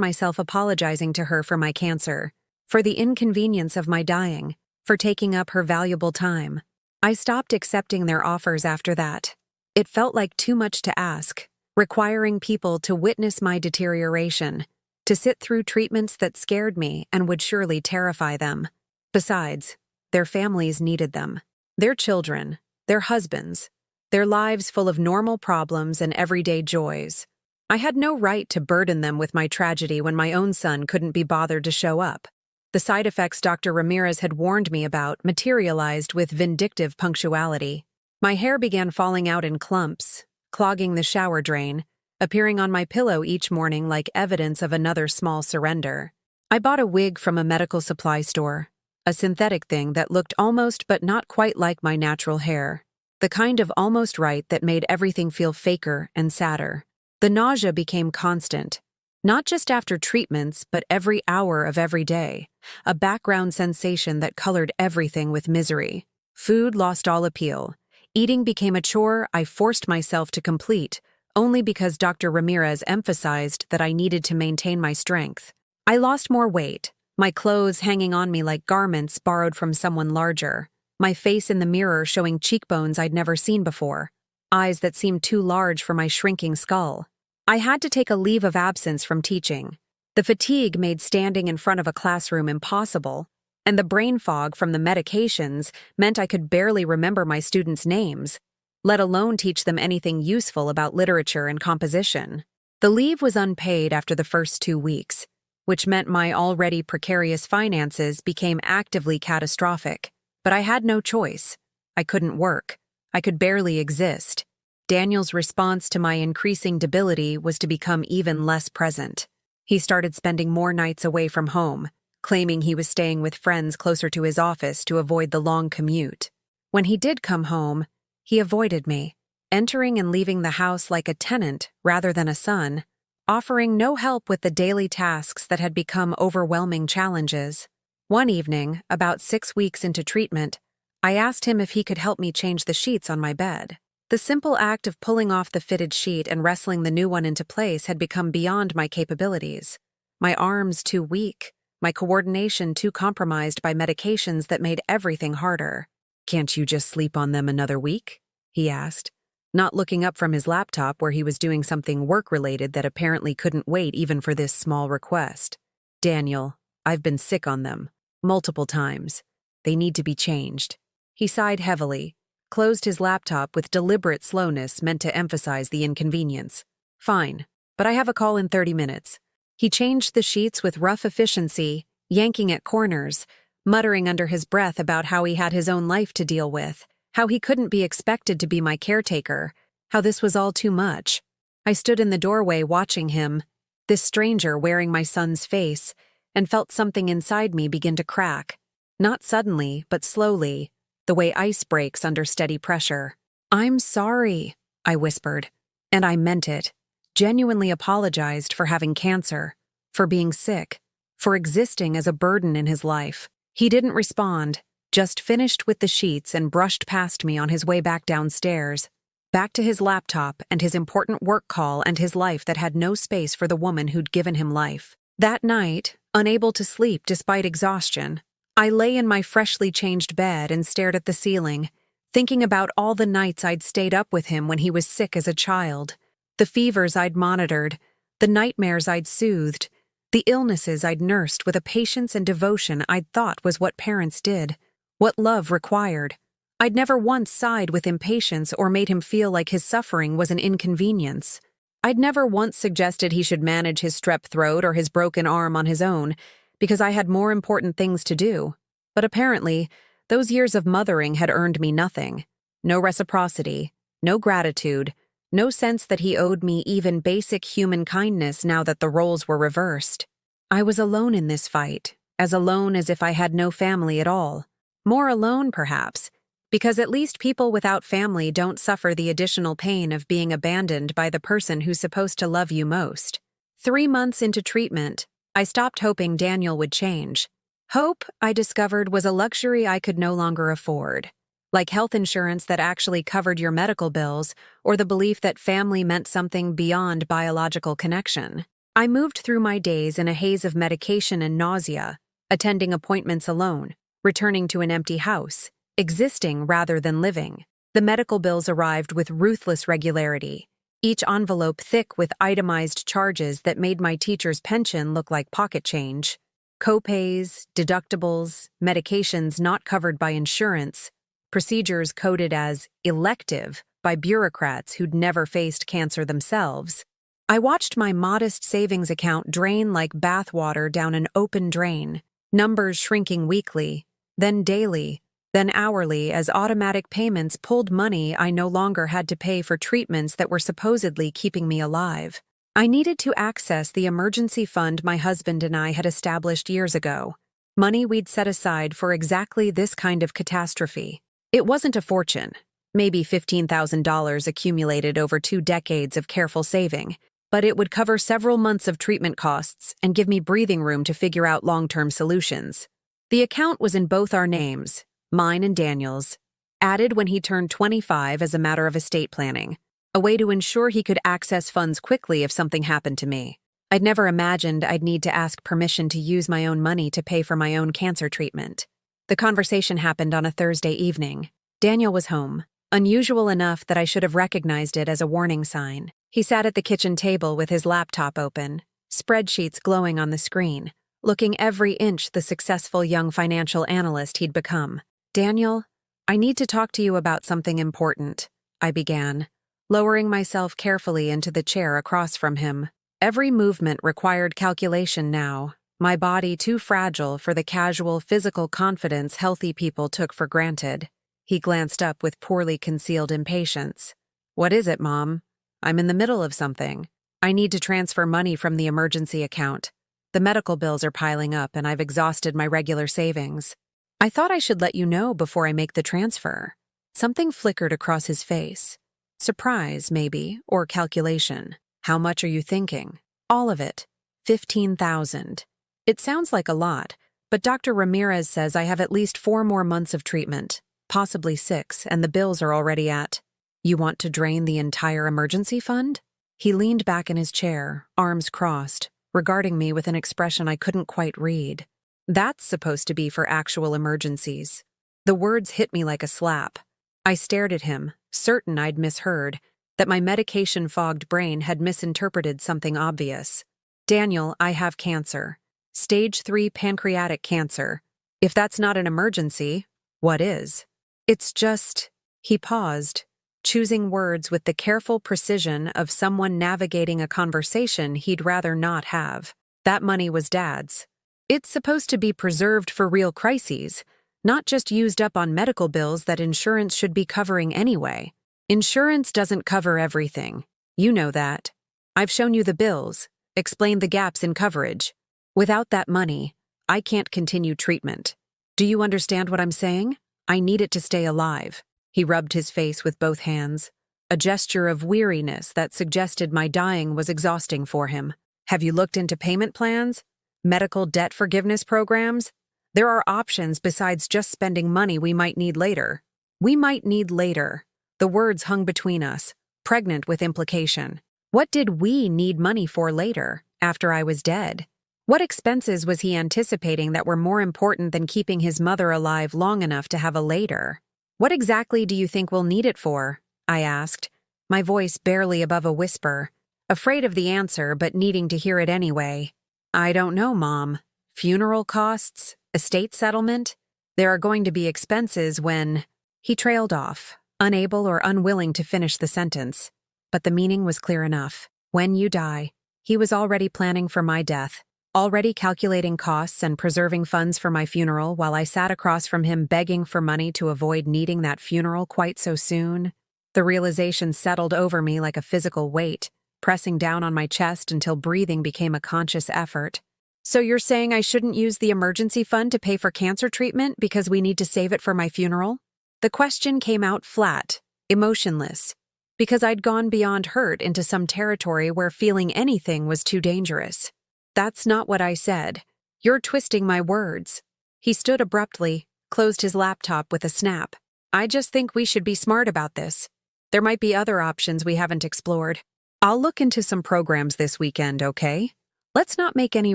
myself apologizing to her for my cancer, for the inconvenience of my dying, for taking up her valuable time. I stopped accepting their offers after that. It felt like too much to ask, requiring people to witness my deterioration, to sit through treatments that scared me and would surely terrify them. Besides, their families needed them. Their children, their husbands, their lives full of normal problems and everyday joys. I had no right to burden them with my tragedy when my own son couldn't be bothered to show up. The side effects Dr. Ramirez had warned me about materialized with vindictive punctuality. My hair began falling out in clumps, clogging the shower drain, appearing on my pillow each morning like evidence of another small surrender. I bought a wig from a medical supply store, a synthetic thing that looked almost but not quite like my natural hair, the kind of almost right that made everything feel faker and sadder. The nausea became constant, not just after treatments but every hour of every day, a background sensation that colored everything with misery. Food lost all appeal. Eating became a chore I forced myself to complete, only because Dr. Ramirez emphasized that I needed to maintain my strength. I lost more weight, my clothes hanging on me like garments borrowed from someone larger, my face in the mirror showing cheekbones I'd never seen before, eyes that seemed too large for my shrinking skull. I had to take a leave of absence from teaching. The fatigue made standing in front of a classroom impossible, and the brain fog from the medications meant I could barely remember my students' names, let alone teach them anything useful about literature and composition. The leave was unpaid after the first 2 weeks, which meant my already precarious finances became actively catastrophic. But I had no choice. I couldn't work. I could barely exist. Daniel's response to my increasing debility was to become even less present. He started spending more nights away from home, claiming he was staying with friends closer to his office to avoid the long commute. When he did come home, he avoided me, entering and leaving the house like a tenant rather than a son, offering no help with the daily tasks that had become overwhelming challenges. One evening, about 6 weeks into treatment, I asked him if he could help me change the sheets on my bed. The simple act of pulling off the fitted sheet and wrestling the new one into place had become beyond my capabilities. My arms too weak, my coordination too compromised by medications that made everything harder. "Can't you just sleep on them another week?" he asked, not looking up from his laptop where he was doing something work-related that apparently couldn't wait even for this small request. "Daniel, I've been sick on them. Multiple times. They need to be changed." He sighed heavily, closed his laptop with deliberate slowness meant to emphasize the inconvenience. "Fine, but I have a call in 30 minutes. He changed the sheets with rough efficiency, yanking at corners, muttering under his breath about how he had his own life to deal with, how he couldn't be expected to be my caretaker, how this was all too much. I stood in the doorway watching him, this stranger wearing my son's face, and felt something inside me begin to crack. Not suddenly, but slowly, the way ice breaks under steady pressure. "I'm sorry," I whispered, and I meant it. Genuinely apologized for having cancer, for being sick, for existing as a burden in his life. He didn't respond, just finished with the sheets and brushed past me on his way back downstairs, back to his laptop and his important work call and his life that had no space for the woman who'd given him life. That night, unable to sleep despite exhaustion, I lay in my freshly changed bed and stared at the ceiling, thinking about all the nights I'd stayed up with him when he was sick as a child, the fevers I'd monitored, the nightmares I'd soothed, the illnesses I'd nursed with a patience and devotion I'd thought was what parents did, what love required. I'd never once sighed with impatience or made him feel like his suffering was an inconvenience. I'd never once suggested he should manage his strep throat or his broken arm on his own, because I had more important things to do. But apparently, those years of mothering had earned me nothing. No reciprocity, no gratitude, no sense that he owed me even basic human kindness now that the roles were reversed. I was alone in this fight, as alone as if I had no family at all. More alone, perhaps, because at least people without family don't suffer the additional pain of being abandoned by the person who's supposed to love you most. 3 months into treatment, I stopped hoping Daniel would change. Hope, I discovered, was a luxury I could no longer afford. Like health insurance that actually covered your medical bills, or the belief that family meant something beyond biological connection. I moved through my days in a haze of medication and nausea, attending appointments alone, returning to an empty house, existing rather than living. The medical bills arrived with ruthless regularity, each envelope thick with itemized charges that made my teacher's pension look like pocket change. Copays, deductibles, medications not covered by insurance, procedures coded as elective by bureaucrats who'd never faced cancer themselves. I watched my modest savings account drain like bathwater down an open drain, numbers shrinking weekly, then daily, then hourly as automatic payments pulled money I no longer had to pay for treatments that were supposedly keeping me alive. I needed to access the emergency fund my husband and I had established years ago, money we'd set aside for exactly this kind of catastrophe. It wasn't a fortune, maybe $15,000 accumulated over 2 decades of careful saving, but it would cover several months of treatment costs and give me breathing room to figure out long-term solutions. The account was in both our names, mine and Daniel's, added when he turned 25 as a matter of estate planning, a way to ensure he could access funds quickly if something happened to me. I'd never imagined I'd need to ask permission to use my own money to pay for my own cancer treatment. The conversation happened on a Thursday evening. Daniel was home, unusual enough that I should have recognized it as a warning sign. He sat at the kitchen table with his laptop open, spreadsheets glowing on the screen, looking every inch the successful young financial analyst he'd become. "Daniel, I need to talk to you about something important," I began, lowering myself carefully into the chair across from him. Every movement required calculation now, my body too fragile for the casual physical confidence healthy people took for granted. He glanced up with poorly concealed impatience. "What is it, Mom? I'm in the middle of something. I need to transfer money from the emergency account. The medical bills are piling up and I've exhausted my regular savings. I thought I should let you know before I make the transfer." Something flickered across his face. Surprise, maybe, or calculation. "How much are you thinking?" "All of it. 15,000. It sounds like a lot, but Dr. Ramirez says I have at least 4 more months of treatment, possibly 6, and the bills are already at." "You want to drain the entire emergency fund?" He leaned back in his chair, arms crossed, regarding me with an expression I couldn't quite read. "That's supposed to be for actual emergencies." The words hit me like a slap. I stared at him, certain I'd misheard, that my medication-fogged brain had misinterpreted something obvious. "Daniel, I have cancer. Stage 3 pancreatic cancer. If that's not an emergency, what is?" "It's just—" He paused, choosing words with the careful precision of someone navigating a conversation he'd rather not have. "That money was Dad's. It's supposed to be preserved for real crises, not just used up on medical bills that insurance should be covering anyway. Insurance doesn't cover everything. You know that. I've shown you the bills, explained the gaps in coverage. Without that money, I can't continue treatment. Do you understand what I'm saying? I need it to stay alive." He rubbed his face with both hands, a gesture of weariness that suggested my dying was exhausting for him. "Have you looked into payment plans? Medical debt forgiveness programs? There are options besides just spending money we might need later." "We might need later." The words hung between us, pregnant with implication. What did we need money for later, after I was dead? What expenses was he anticipating that were more important than keeping his mother alive long enough to have a later? "What exactly do you think we'll need it for?" I asked, my voice barely above a whisper, afraid of the answer but needing to hear it anyway. "I don't know, Mom. Funeral costs? Estate settlement? There are going to be expenses when—" He trailed off, unable or unwilling to finish the sentence. But the meaning was clear enough. When you die. He was already planning for my death, already calculating costs and preserving funds for my funeral while I sat across from him begging for money to avoid needing that funeral quite so soon. The realization settled over me like a physical weight, pressing down on my chest until breathing became a conscious effort. "So you're saying I shouldn't use the emergency fund to pay for cancer treatment because we need to save it for my funeral?" The question came out flat, emotionless, because I'd gone beyond hurt into some territory where feeling anything was too dangerous. That's not what I said. You're twisting my words. He stood abruptly, closed his laptop with a snap. I just think we should be smart about this. There might be other options we haven't explored. I'll look into some programs this weekend, okay? Let's not make any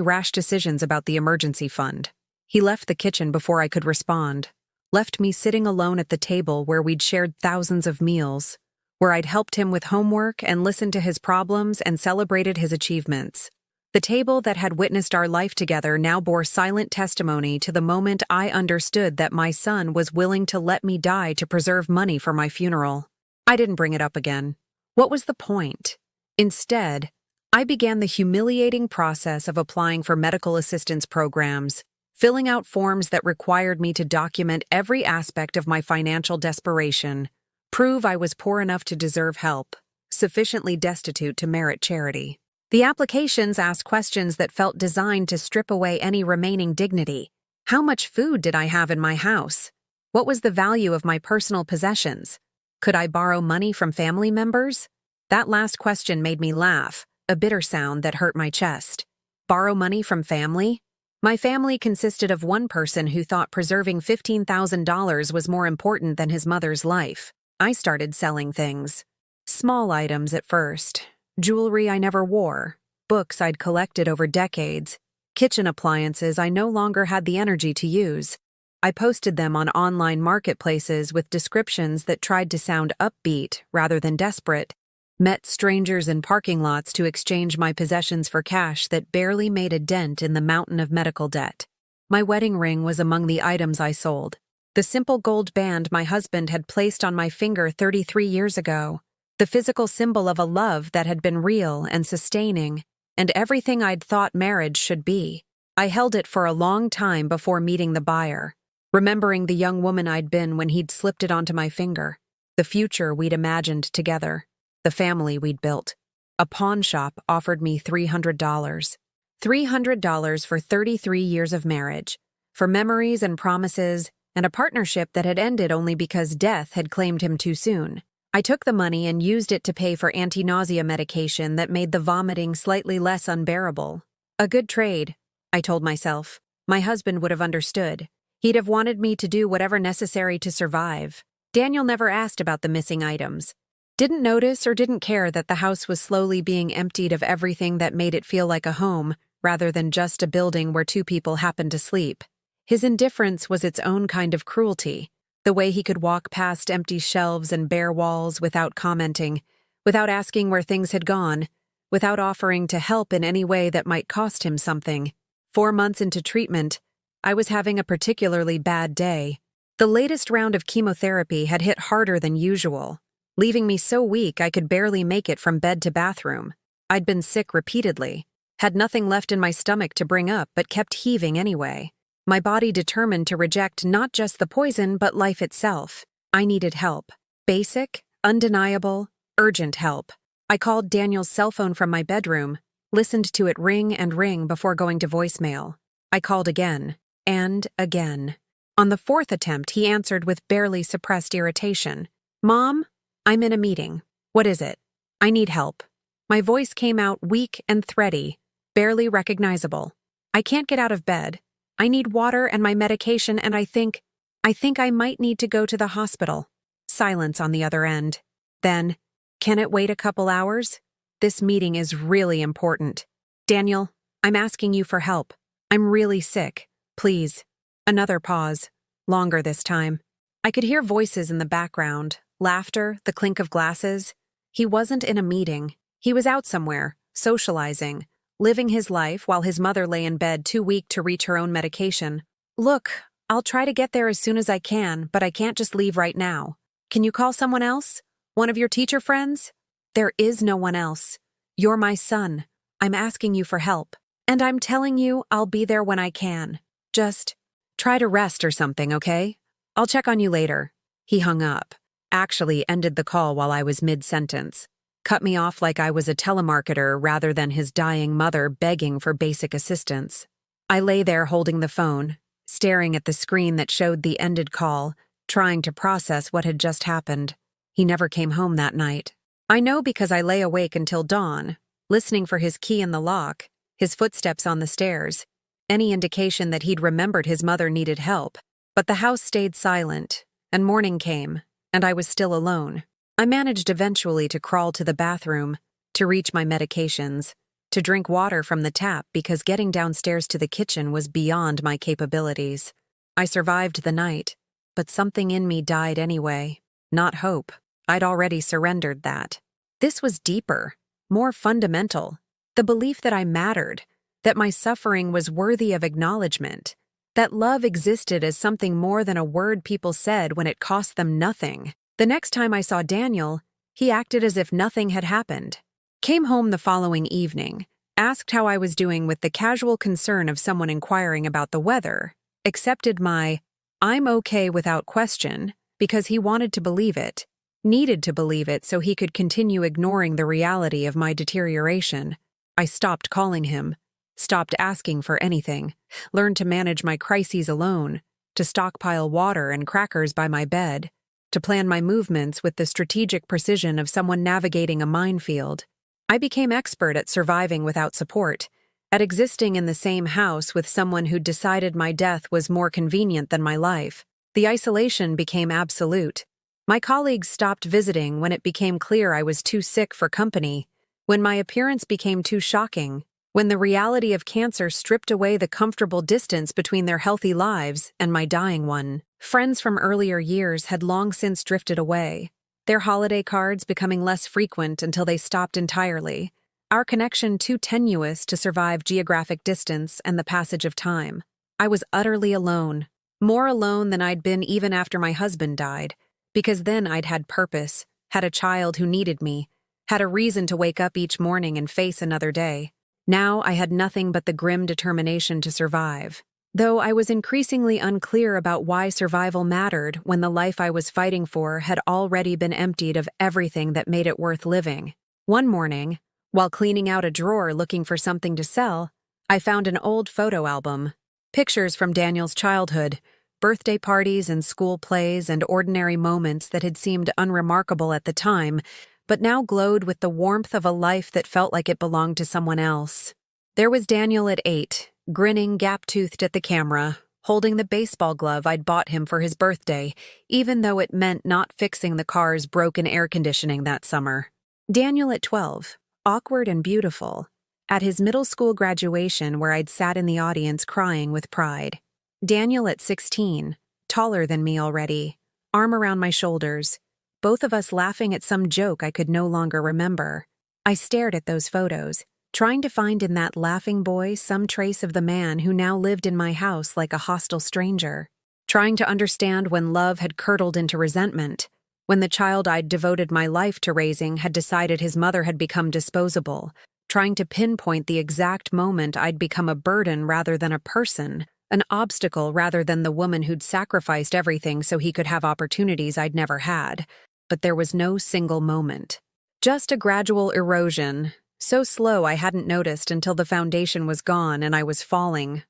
rash decisions about the emergency fund. He left the kitchen before I could respond, left me sitting alone at the table where we'd shared thousands of meals, where I'd helped him with homework and listened to his problems and celebrated his achievements. The table that had witnessed our life together now bore silent testimony to the moment I understood that my son was willing to let me die to preserve money for my funeral. I didn't bring it up again. What was the point? Instead, I began the humiliating process of applying for medical assistance programs, filling out forms that required me to document every aspect of my financial desperation, prove I was poor enough to deserve help, sufficiently destitute to merit charity. The applications asked questions that felt designed to strip away any remaining dignity. How much food did I have in my house? What was the value of my personal possessions? Could I borrow money from family members? That last question made me laugh, a bitter sound that hurt my chest. Borrow money from family? My family consisted of one person who thought preserving $15,000 was more important than his mother's life. I started selling things. Small items at first. Jewelry I never wore, books I'd collected over decades, kitchen appliances I no longer had the energy to use. I posted them on online marketplaces with descriptions that tried to sound upbeat rather than desperate, met strangers in parking lots to exchange my possessions for cash that barely made a dent in the mountain of medical debt. My wedding ring was among the items I sold. The simple gold band my husband had placed on my finger 33 years ago. The physical symbol of a love that had been real and sustaining, and everything I'd thought marriage should be. I held it for a long time before meeting the buyer, remembering the young woman I'd been when he'd slipped it onto my finger, the future we'd imagined together, the family we'd built. A pawn shop offered me $300. $300 for 33 years of marriage, for memories and promises, and a partnership that had ended only because death had claimed him too soon. I took the money and used it to pay for anti-nausea medication that made the vomiting slightly less unbearable. A good trade, I told myself. My husband would have understood. He'd have wanted me to do whatever necessary to survive. Daniel never asked about the missing items. Didn't notice or didn't care that the house was slowly being emptied of everything that made it feel like a home, rather than just a building where two people happened to sleep. His indifference was its own kind of cruelty. The way he could walk past empty shelves and bare walls without commenting, without asking where things had gone, without offering to help in any way that might cost him something. 4 months into treatment, I was having a particularly bad day. The latest round of chemotherapy had hit harder than usual, leaving me so weak I could barely make it from bed to bathroom. I'd been sick repeatedly, had nothing left in my stomach to bring up but kept heaving anyway. My body determined to reject not just the poison but life itself. I needed help. Basic, undeniable, urgent help. I called Daniel's cell phone from my bedroom, listened to it ring and ring before going to voicemail. I called again, and again. On the 4th attempt, he answered with barely suppressed irritation. "Mom, I'm in a meeting. What is it? I need help." My voice came out weak and thready, barely recognizable. "I can't get out of bed. I need water and my medication, and I think I might need to go to the hospital." Silence on the other end. Then, "Can it wait a couple hours? This meeting is really important. Daniel, I'm asking you for help. I'm really sick. Please." Another pause. Longer this time. I could hear voices in the background, laughter, the clink of glasses. He wasn't in a meeting. He was out somewhere, socializing, living his life while his mother lay in bed too weak to reach her own medication. "Look, I'll try to get there as soon as I can, but I can't just leave right now. Can you call someone else? One of your teacher friends?" "There is no one else. You're my son. I'm asking you for help. And I'm telling you I'll be there when I can. Just try to rest or something, okay? I'll check on you later." He hung up, actually ended the call while I was mid-sentence. Cut me off like I was a telemarketer rather than his dying mother begging for basic assistance. I lay there holding the phone, staring at the screen that showed the ended call, trying to process what had just happened. He never came home that night. I know because I lay awake until dawn, listening for his key in the lock, his footsteps on the stairs, any indication that he'd remembered his mother needed help. But the house stayed silent, and morning came, and I was still alone. I managed eventually to crawl to the bathroom, to reach my medications, to drink water from the tap because getting downstairs to the kitchen was beyond my capabilities. I survived the night, but something in me died anyway. Not hope. I'd already surrendered that. This was deeper, more fundamental. The belief that I mattered, that my suffering was worthy of acknowledgement, that love existed as something more than a word people said when it cost them nothing. The next time I saw Daniel, he acted as if nothing had happened. Came home the following evening, asked how I was doing with the casual concern of someone inquiring about the weather, accepted my "I'm okay" without question because he wanted to believe it, needed to believe it so he could continue ignoring the reality of my deterioration. I stopped calling him, stopped asking for anything, learned to manage my crises alone, to stockpile water and crackers by my bed, to plan my movements with the strategic precision of someone navigating a minefield. I became expert at surviving without support, at existing in the same house with someone who'd decided my death was more convenient than my life. The isolation became absolute. My colleagues stopped visiting when it became clear I was too sick for company, when my appearance became too shocking, when the reality of cancer stripped away the comfortable distance between their healthy lives and my dying one. Friends from earlier years had long since drifted away, their holiday cards becoming less frequent until they stopped entirely, our connection too tenuous to survive geographic distance and the passage of time. I was utterly alone, more alone than I'd been even after my husband died, because then I'd had purpose, had a child who needed me, had a reason to wake up each morning and face another day. Now I had nothing but the grim determination to survive. Though I was increasingly unclear about why survival mattered when the life I was fighting for had already been emptied of everything that made it worth living. One morning, while cleaning out a drawer looking for something to sell, I found an old photo album. Pictures from Daniel's childhood, birthday parties and school plays and ordinary moments that had seemed unremarkable at the time, but now glowed with the warmth of a life that felt like it belonged to someone else. There was Daniel at 8, grinning gap-toothed at the camera, holding the baseball glove I'd bought him for his birthday, even though it meant not fixing the car's broken air conditioning that summer. Daniel at 12, awkward and beautiful, at his middle school graduation where I'd sat in the audience crying with pride. Daniel at 16, taller than me already, arm around my shoulders, both of us laughing at some joke I could no longer remember. I stared at those photos, trying to find in that laughing boy some trace of the man who now lived in my house like a hostile stranger, trying to understand when love had curdled into resentment, when the child I'd devoted my life to raising had decided his mother had become disposable, trying to pinpoint the exact moment I'd become a burden rather than a person, an obstacle rather than the woman who'd sacrificed everything so he could have opportunities I'd never had. But there was no single moment. Just a gradual erosion, so slow I hadn't noticed until the foundation was gone and I was falling,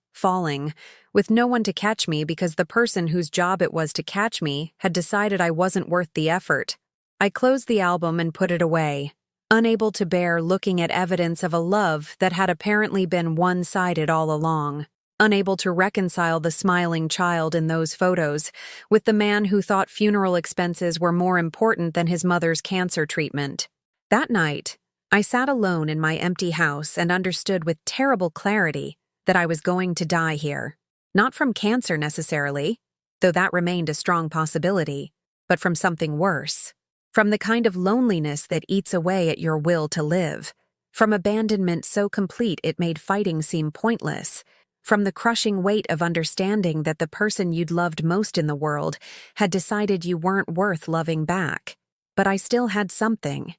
with no one to catch me because the person whose job it was to catch me had decided I wasn't worth the effort. I closed the album and put it away, unable to bear looking at evidence of a love that had apparently been one-sided all along, unable to reconcile the smiling child in those photos with the man who thought funeral expenses were more important than his mother's cancer treatment. That night, I sat alone in my empty house and understood with terrible clarity that I was going to die here. Not from cancer necessarily, though that remained a strong possibility, but from something worse. From the kind of loneliness that eats away at your will to live. From abandonment so complete it made fighting seem pointless. From the crushing weight of understanding that the person you'd loved most in the world had decided you weren't worth loving back. But I still had something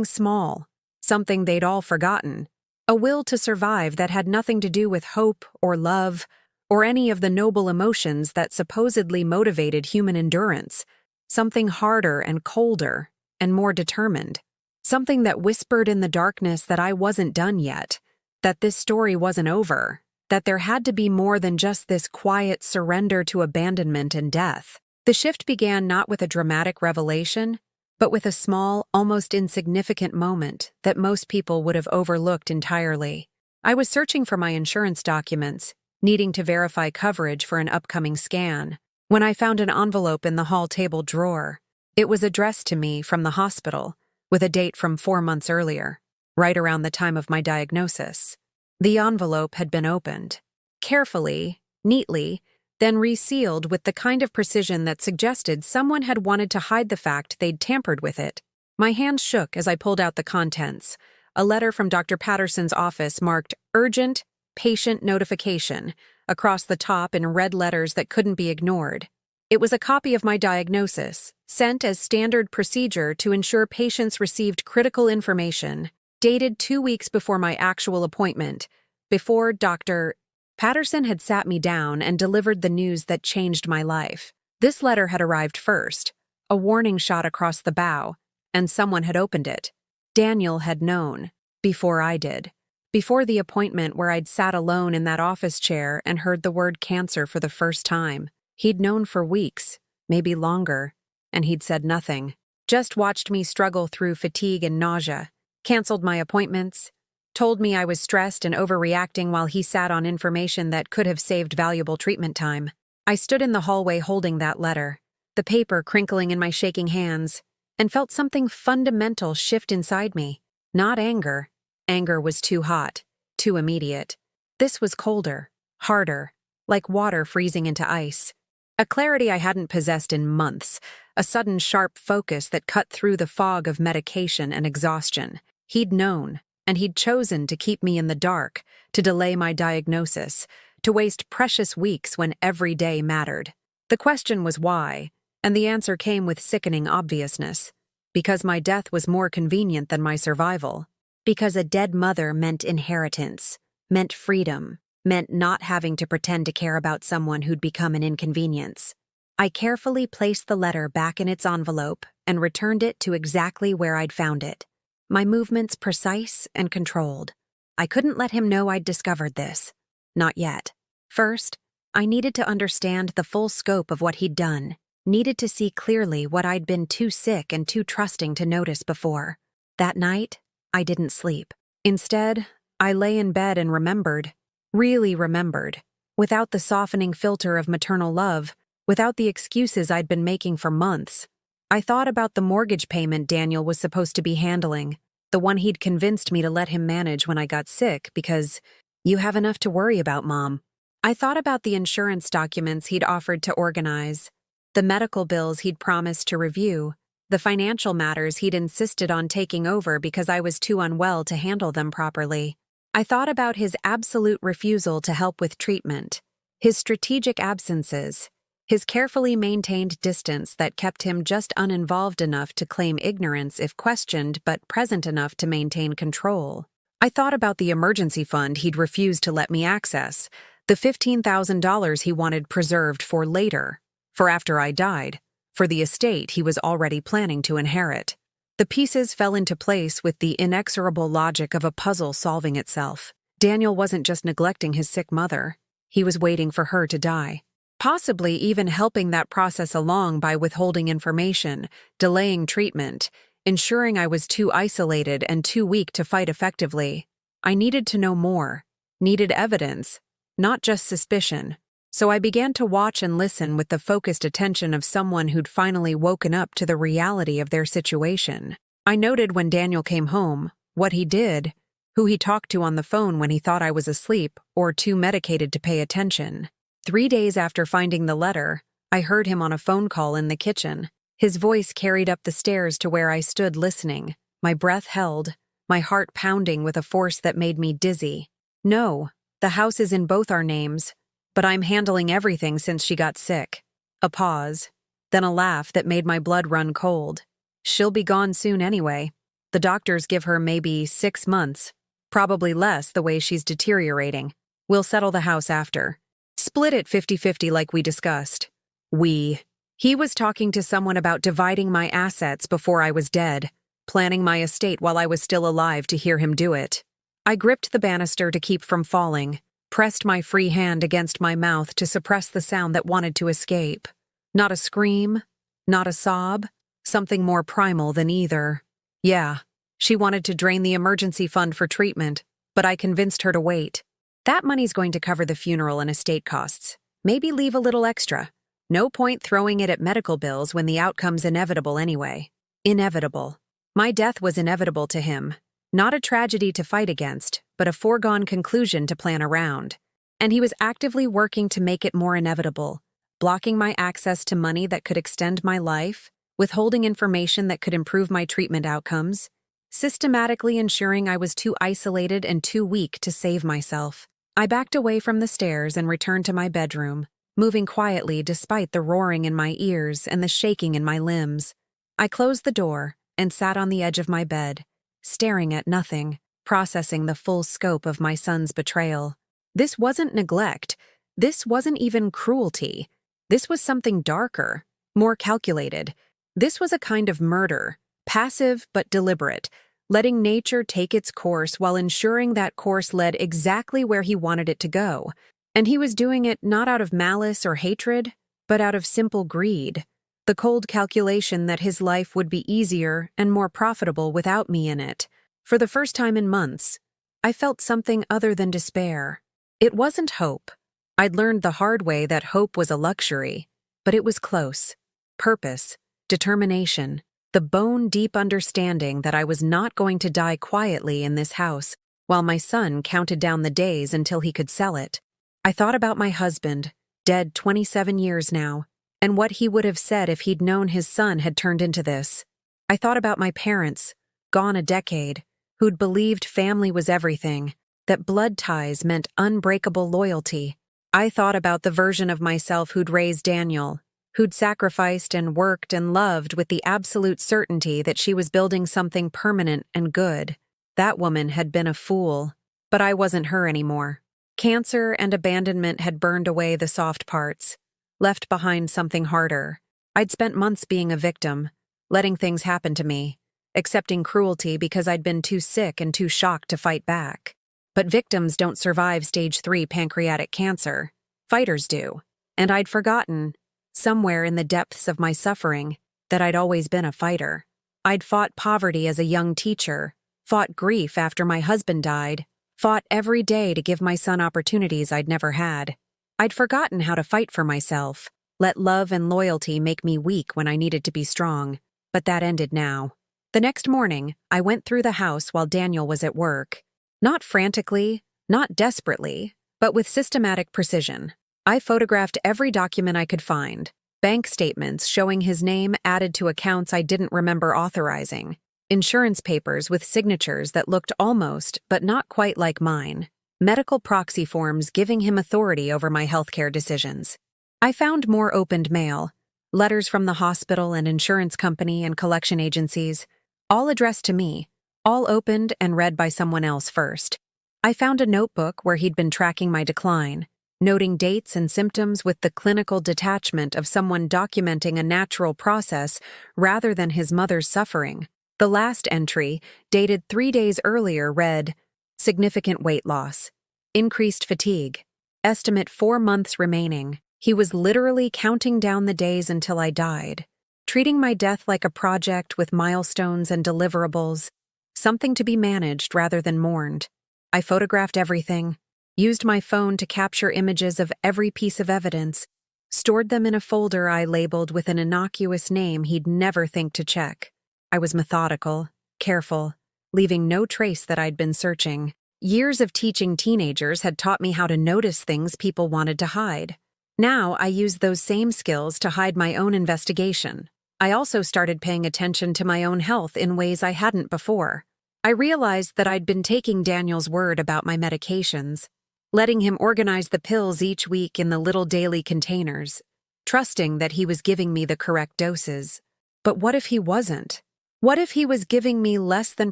small, something they'd all forgotten, a will to survive that had nothing to do with hope or love or any of the noble emotions that supposedly motivated human endurance, something harder and colder and more determined, something that whispered in the darkness that I wasn't done yet, that this story wasn't over, that there had to be more than just this quiet surrender to abandonment and death. The shift began not with a dramatic revelation, but with a small, almost insignificant moment that most people would have overlooked entirely. I was searching for my insurance documents, needing to verify coverage for an upcoming scan, when I found an envelope in the hall table drawer. It was addressed to me from the hospital, with a date from 4 months earlier, right around the time of my diagnosis. The envelope had been opened, carefully, neatly, then resealed with the kind of precision that suggested someone had wanted to hide the fact they'd tampered with it. My hands shook as I pulled out the contents. A letter from Dr. Patterson's office marked Urgent Patient Notification across the top in red letters that couldn't be ignored. It was a copy of my diagnosis, sent as standard procedure to ensure patients received critical information, dated 2 weeks before my actual appointment, before Dr. Patterson had sat me down and delivered the news that changed my life. This letter had arrived first, a warning shot across the bow, and someone had opened it. Daniel had known, before I did. Before the appointment where I'd sat alone in that office chair and heard the word cancer for the first time. He'd known for weeks, maybe longer, and he'd said nothing. Just watched me struggle through fatigue and nausea, canceled my appointments, told me I was stressed and overreacting while he sat on information that could have saved valuable treatment time. I stood in the hallway holding that letter, the paper crinkling in my shaking hands, and felt something fundamental shift inside me. Not anger. Anger was too hot, too immediate. This was colder, harder, like water freezing into ice. A clarity I hadn't possessed in months, a sudden sharp focus that cut through the fog of medication and exhaustion. He'd known, and he'd chosen to keep me in the dark, to delay my diagnosis, to waste precious weeks when every day mattered. The question was why, and the answer came with sickening obviousness. Because my death was more convenient than my survival. Because a dead mother meant inheritance, meant freedom, meant not having to pretend to care about someone who'd become an inconvenience. I carefully placed the letter back in its envelope and returned it to exactly where I'd found it. My movements precise and controlled. I couldn't let him know I'd discovered this. Not yet. First, I needed to understand the full scope of what he'd done. Needed to see clearly what I'd been too sick and too trusting to notice before. That night, I didn't sleep. Instead, I lay in bed and remembered, really remembered, without the softening filter of maternal love, without the excuses I'd been making for months. I thought about the mortgage payment Daniel was supposed to be handling, the one he'd convinced me to let him manage when I got sick because, you have enough to worry about, Mom. I thought about the insurance documents he'd offered to organize, the medical bills he'd promised to review, the financial matters he'd insisted on taking over because I was too unwell to handle them properly. I thought about his absolute refusal to help with treatment, his strategic absences, his carefully maintained distance that kept him just uninvolved enough to claim ignorance if questioned but present enough to maintain control. I thought about the emergency fund he'd refused to let me access, the $15,000 he wanted preserved for later, for after I died, for the estate he was already planning to inherit. The pieces fell into place with the inexorable logic of a puzzle solving itself. Daniel wasn't just neglecting his sick mother. He was waiting for her to die. Possibly even helping that process along by withholding information, delaying treatment, ensuring I was too isolated and too weak to fight effectively. I needed to know more, needed evidence, not just suspicion. So I began to watch and listen with the focused attention of someone who'd finally woken up to the reality of their situation. I noted when Daniel came home, what he did, who he talked to on the phone when he thought I was asleep or too medicated to pay attention. 3 days after finding the letter, I heard him on a phone call in the kitchen. His voice carried up the stairs to where I stood listening, my breath held, my heart pounding with a force that made me dizzy. No, the house is in both our names, but I'm handling everything since she got sick. A pause, then a laugh that made my blood run cold. She'll be gone soon anyway. The doctors give her maybe 6 months, probably less the way she's deteriorating. We'll settle the house after. Split it 50-50 like we discussed. He was talking to someone about dividing my assets before I was dead, planning my estate while I was still alive to hear him do it. I gripped the banister to keep from falling, pressed my free hand against my mouth to suppress the sound that wanted to escape. Not a scream, not a sob, something more primal than either. Yeah, she wanted to drain the emergency fund for treatment, but I convinced her to wait. That money's going to cover the funeral and estate costs. Maybe leave a little extra. No point throwing it at medical bills when the outcome's inevitable anyway. Inevitable. My death was inevitable to him. Not a tragedy to fight against, but a foregone conclusion to plan around. And he was actively working to make it more inevitable, blocking my access to money that could extend my life, withholding information that could improve my treatment outcomes, systematically ensuring I was too isolated and too weak to save myself. I backed away from the stairs and returned to my bedroom, moving quietly despite the roaring in my ears and the shaking in my limbs. I closed the door and sat on the edge of my bed, staring at nothing, processing the full scope of my son's betrayal. This wasn't neglect. This wasn't even cruelty. This was something darker, more calculated. This was a kind of murder, passive but deliberate, letting nature take its course while ensuring that course led exactly where he wanted it to go. And he was doing it not out of malice or hatred, but out of simple greed. The cold calculation that his life would be easier and more profitable without me in it. For the first time in months, I felt something other than despair. It wasn't hope. I'd learned the hard way that hope was a luxury, but it was close. Purpose, determination, the bone-deep understanding that I was not going to die quietly in this house while my son counted down the days until he could sell it. I thought about my husband, dead 27 years now, and what he would have said if he'd known his son had turned into this. I thought about my parents, gone a decade, who'd believed family was everything, that blood ties meant unbreakable loyalty. I thought about the version of myself who'd raised Daniel, who'd sacrificed and worked and loved with the absolute certainty that she was building something permanent and good. That woman had been a fool, but I wasn't her anymore. Cancer and abandonment had burned away the soft parts, left behind something harder. I'd spent months being a victim, letting things happen to me, accepting cruelty because I'd been too sick and too shocked to fight back. But victims don't survive stage 3 pancreatic cancer. Fighters do. And I'd forgotten, somewhere in the depths of my suffering, that I'd always been a fighter. I'd fought poverty as a young teacher, fought grief after my husband died, fought every day to give my son opportunities I'd never had. I'd forgotten how to fight for myself, let love and loyalty make me weak when I needed to be strong. But that ended now. The next morning, I went through the house while Daniel was at work. Not frantically, not desperately, but with systematic precision. I photographed every document I could find. Bank statements showing his name added to accounts I didn't remember authorizing. Insurance papers with signatures that looked almost, but not quite like mine. Medical proxy forms giving him authority over my healthcare decisions. I found more opened mail, letters from the hospital and insurance company and collection agencies, all addressed to me, all opened and read by someone else first. I found a notebook where he'd been tracking my decline, noting dates and symptoms with the clinical detachment of someone documenting a natural process rather than his mother's suffering. The last entry, dated 3 days earlier, read, "Significant weight loss. Increased fatigue. Estimate 4 months remaining." He was literally counting down the days until I died, treating my death like a project with milestones and deliverables, something to be managed rather than mourned. I photographed everything, used my phone to capture images of every piece of evidence, stored them in a folder I labeled with an innocuous name he'd never think to check. I was methodical, careful, leaving no trace that I'd been searching. Years of teaching teenagers had taught me how to notice things people wanted to hide. Now I used those same skills to hide my own investigation. I also started paying attention to my own health in ways I hadn't before. I realized that I'd been taking Daniel's word about my medications, letting him organize the pills each week in the little daily containers, trusting that he was giving me the correct doses. But what if he wasn't? What if he was giving me less than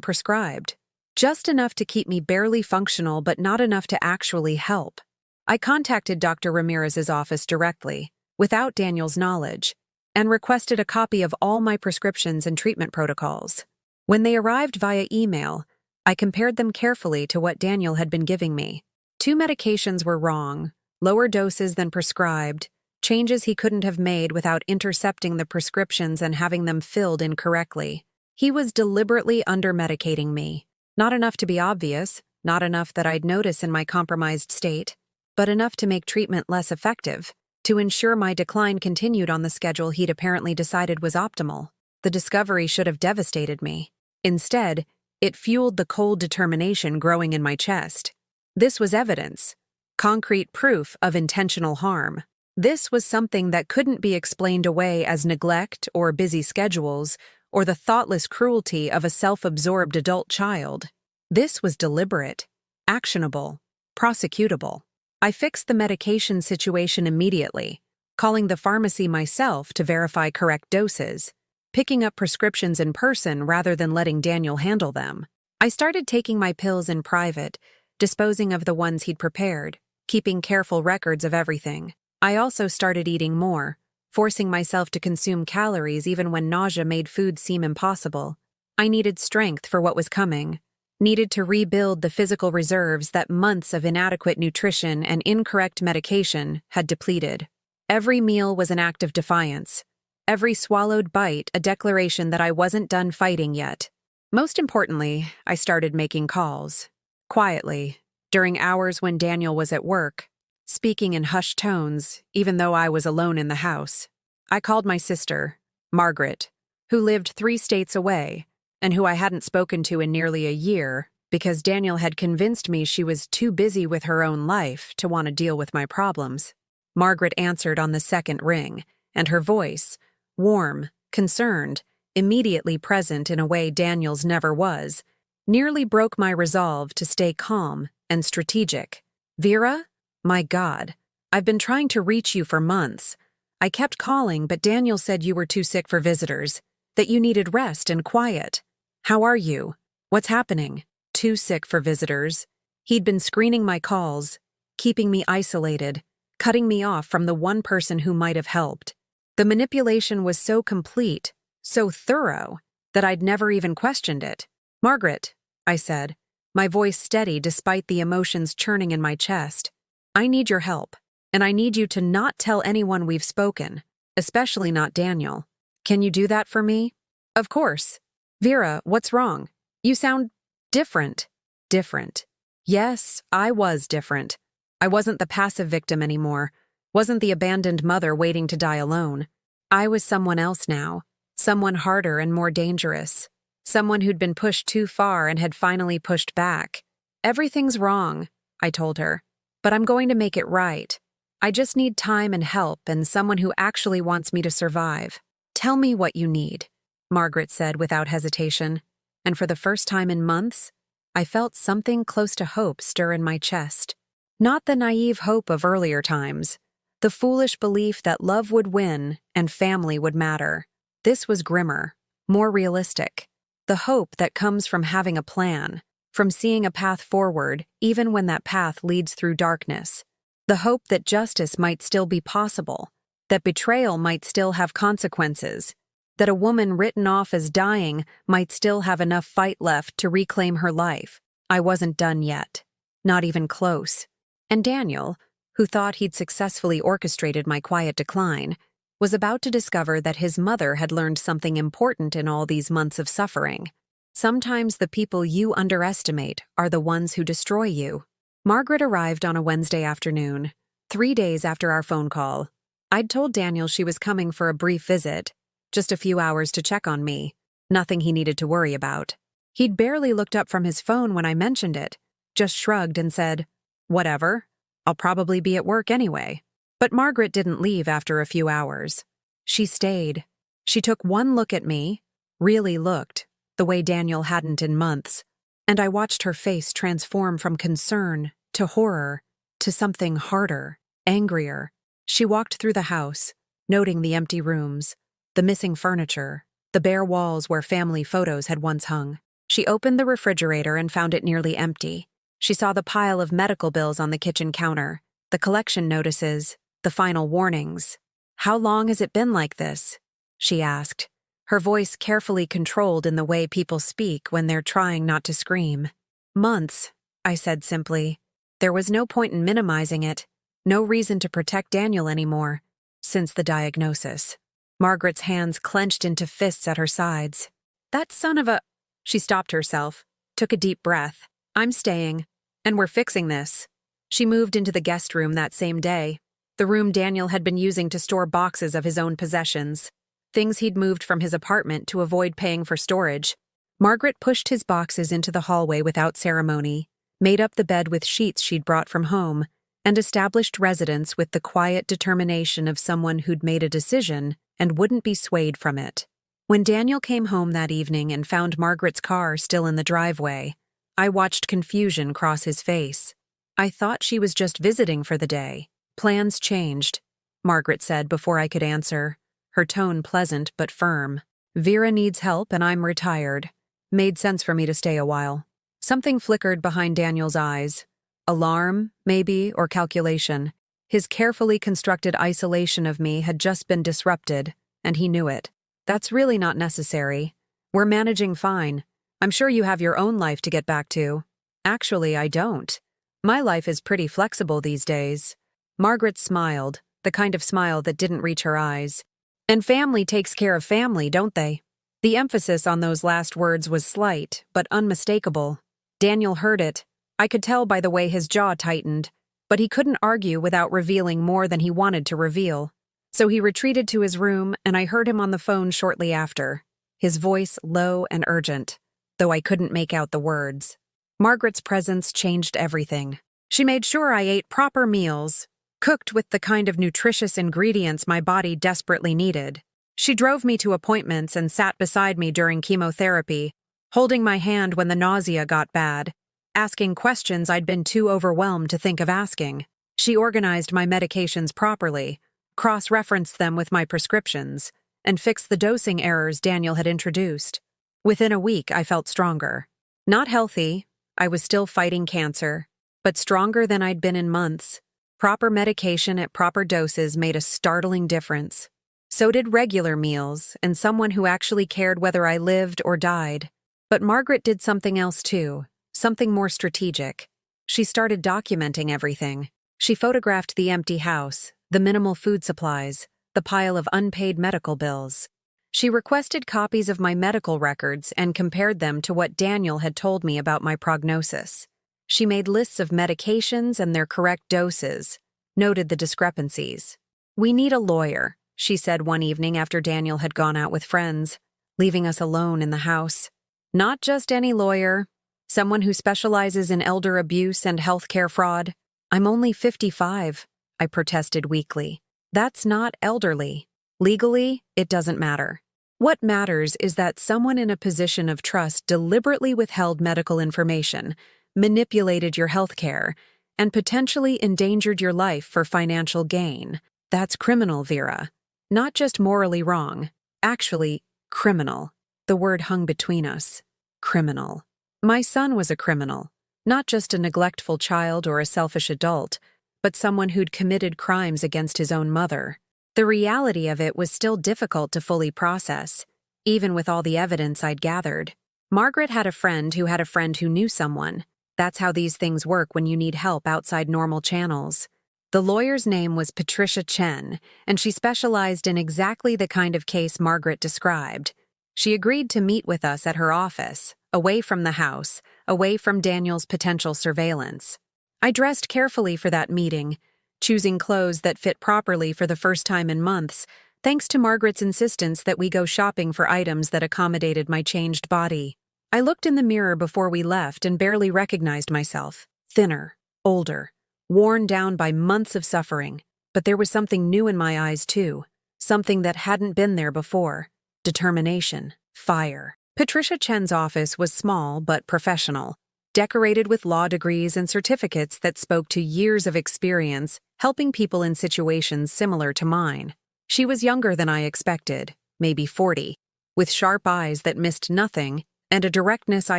prescribed? Just enough to keep me barely functional but not enough to actually help. I contacted Dr. Ramirez's office directly, without Daniel's knowledge, and requested a copy of all my prescriptions and treatment protocols. When they arrived via email, I compared them carefully to what Daniel had been giving me. 2 medications were wrong, lower doses than prescribed, changes he couldn't have made without intercepting the prescriptions and having them filled incorrectly. He was deliberately under-medicating me. Not enough to be obvious, not enough that I'd notice in my compromised state, but enough to make treatment less effective, to ensure my decline continued on the schedule he'd apparently decided was optimal. The discovery should have devastated me. Instead, it fueled the cold determination growing in my chest. This was evidence, concrete proof of intentional harm. This was something that couldn't be explained away as neglect or busy schedules or the thoughtless cruelty of a self-absorbed adult child. This was deliberate, actionable, prosecutable. I fixed the medication situation immediately, calling the pharmacy myself to verify correct doses, picking up prescriptions in person rather than letting Daniel handle them. I started taking my pills in private, disposing of the ones he'd prepared, keeping careful records of everything. I also started eating more, forcing myself to consume calories even when nausea made food seem impossible. I needed strength for what was coming, needed to rebuild the physical reserves that months of inadequate nutrition and incorrect medication had depleted. Every meal was an act of defiance, every swallowed bite a declaration that I wasn't done fighting yet. Most importantly, I started making calls. Quietly, during hours when Daniel was at work, speaking in hushed tones, even though I was alone in the house. I called my sister, Margaret, who lived 3 states away, and who I hadn't spoken to in nearly a year because Daniel had convinced me she was too busy with her own life to want to deal with my problems. Margaret answered on the second ring, and her voice, warm, concerned, immediately present in a way Daniel's never was, nearly broke my resolve to stay calm and strategic. "Vera? My God, I've been trying to reach you for months. I kept calling, but Daniel said you were too sick for visitors, that you needed rest and quiet. How are you? What's happening?" Too sick for visitors. He'd been screening my calls, keeping me isolated, cutting me off from the one person who might have helped. The manipulation was so complete, so thorough, that I'd never even questioned it. "Margaret," I said, my voice steady despite the emotions churning in my chest. "I need your help, and I need you to not tell anyone we've spoken, especially not Daniel. Can you do that for me?" "Of course." "Vera, what's wrong? You sound different." Different. Yes, I was different. I wasn't the passive victim anymore, wasn't the abandoned mother waiting to die alone. I was someone else now, someone harder and more dangerous, someone who'd been pushed too far and had finally pushed back. "Everything's wrong," I told her. "But I'm going to make it right. I just need time and help and someone who actually wants me to survive." "Tell me what you need," Margaret said without hesitation, and for the first time in months, I felt something close to hope stir in my chest. Not the naive hope of earlier times, the foolish belief that love would win and family would matter. This was grimmer, more realistic. The hope that comes from having a plan, from seeing a path forward even when that path leads through darkness. The hope that justice might still be possible, that betrayal might still have consequences, that a woman written off as dying might still have enough fight left to reclaim her life. I wasn't done yet. Not even close. And Daniel, who thought he'd successfully orchestrated my quiet decline, was about to discover that his mother had learned something important in all these months of suffering. Sometimes the people you underestimate are the ones who destroy you. Margaret arrived on a Wednesday afternoon, 3 days after our phone call. I'd told Daniel she was coming for a brief visit, just a few hours to check on me, nothing he needed to worry about. He'd barely looked up from his phone when I mentioned it, just shrugged and said, "Whatever, I'll probably be at work anyway." But Margaret didn't leave after a few hours. She stayed. She took one look at me, really looked, the way Daniel hadn't in months, and I watched her face transform from concern to horror to something harder, angrier. She walked through the house, noting the empty rooms, the missing furniture, the bare walls where family photos had once hung. She opened the refrigerator and found it nearly empty. She saw the pile of medical bills on the kitchen counter, the collection notices, the final warnings. "How long has it been like this?" she asked, her voice carefully controlled in the way people speak when they're trying not to scream. "Months," I said simply. There was no point in minimizing it, no reason to protect Daniel anymore, since the diagnosis. Margaret's hands clenched into fists at her sides. "That son of a—" She stopped herself, took a deep breath. "I'm staying. And we're fixing this. She moved into the guest room that same day, the room Daniel had been using to store boxes of his own possessions, things he'd moved from his apartment to avoid paying for storage. Margaret pushed his boxes into the hallway without ceremony, made up the bed with sheets she'd brought from home, and established residence with the quiet determination of someone who'd made a decision and wouldn't be swayed from it. When Daniel came home that evening and found Margaret's car still in the driveway, I watched confusion cross his face. I thought she was just visiting for the day. Plans changed, Margaret said before I could answer, her tone pleasant but firm. Vera needs help and I'm retired. Made sense for me to stay a while. Something flickered behind Daniel's eyes. Alarm, maybe, or calculation. His carefully constructed isolation of me had just been disrupted, and he knew it. That's really not necessary. We're managing fine. I'm sure you have your own life to get back to. Actually, I don't. My life is pretty flexible these days. Margaret smiled, the kind of smile that didn't reach her eyes. And family takes care of family, don't they? The emphasis on those last words was slight, but unmistakable. Daniel heard it. I could tell by the way his jaw tightened, but he couldn't argue without revealing more than he wanted to reveal. So he retreated to his room, and I heard him on the phone shortly after, his voice low and urgent, though I couldn't make out the words. Margaret's presence changed everything. She made sure I ate proper meals, cooked with the kind of nutritious ingredients my body desperately needed. She drove me to appointments and sat beside me during chemotherapy, holding my hand when the nausea got bad, asking questions I'd been too overwhelmed to think of asking. She organized my medications properly, cross-referenced them with my prescriptions, and fixed the dosing errors Daniel had introduced. Within a week, I felt stronger. Not healthy, I was still fighting cancer, but stronger than I'd been in months. Proper medication at proper doses made a startling difference. So did regular meals, and someone who actually cared whether I lived or died. But Margaret did something else too, something more strategic. She started documenting everything. She photographed the empty house, the minimal food supplies, the pile of unpaid medical bills. She requested copies of my medical records and compared them to what Daniel had told me about my prognosis. She made lists of medications and their correct doses, noted the discrepancies. "We need a lawyer," she said one evening after Daniel had gone out with friends, leaving us alone in the house. "Not just any lawyer, someone who specializes in elder abuse and healthcare fraud." "I'm only 55, I protested weakly. "That's not elderly. Legally, it doesn't matter. What matters is that someone in a position of trust deliberately withheld medical information, manipulated your healthcare, and potentially endangered your life for financial gain. That's criminal, Vera. Not just morally wrong. Actually, criminal." The word hung between us. Criminal. My son was a criminal. Not just a neglectful child or a selfish adult, but someone who'd committed crimes against his own mother. The reality of it was still difficult to fully process, even with all the evidence I'd gathered. Margaret had a friend who knew someone. That's how these things work when you need help outside normal channels. The lawyer's name was Patricia Chen, and she specialized in exactly the kind of case Margaret described. She agreed to meet with us at her office, away from the house, away from Daniel's potential surveillance. I dressed carefully for that meeting, choosing clothes that fit properly for the first time in months, thanks to Margaret's insistence that we go shopping for items that accommodated my changed body. I looked in the mirror before we left and barely recognized myself. Thinner, older, worn down by months of suffering. But there was something new in my eyes too, something that hadn't been there before. Determination, fire. Patricia Chen's office was small but professional, decorated with law degrees and certificates that spoke to years of experience helping people in situations similar to mine. She was younger than I expected, maybe 40, with sharp eyes that missed nothing and a directness I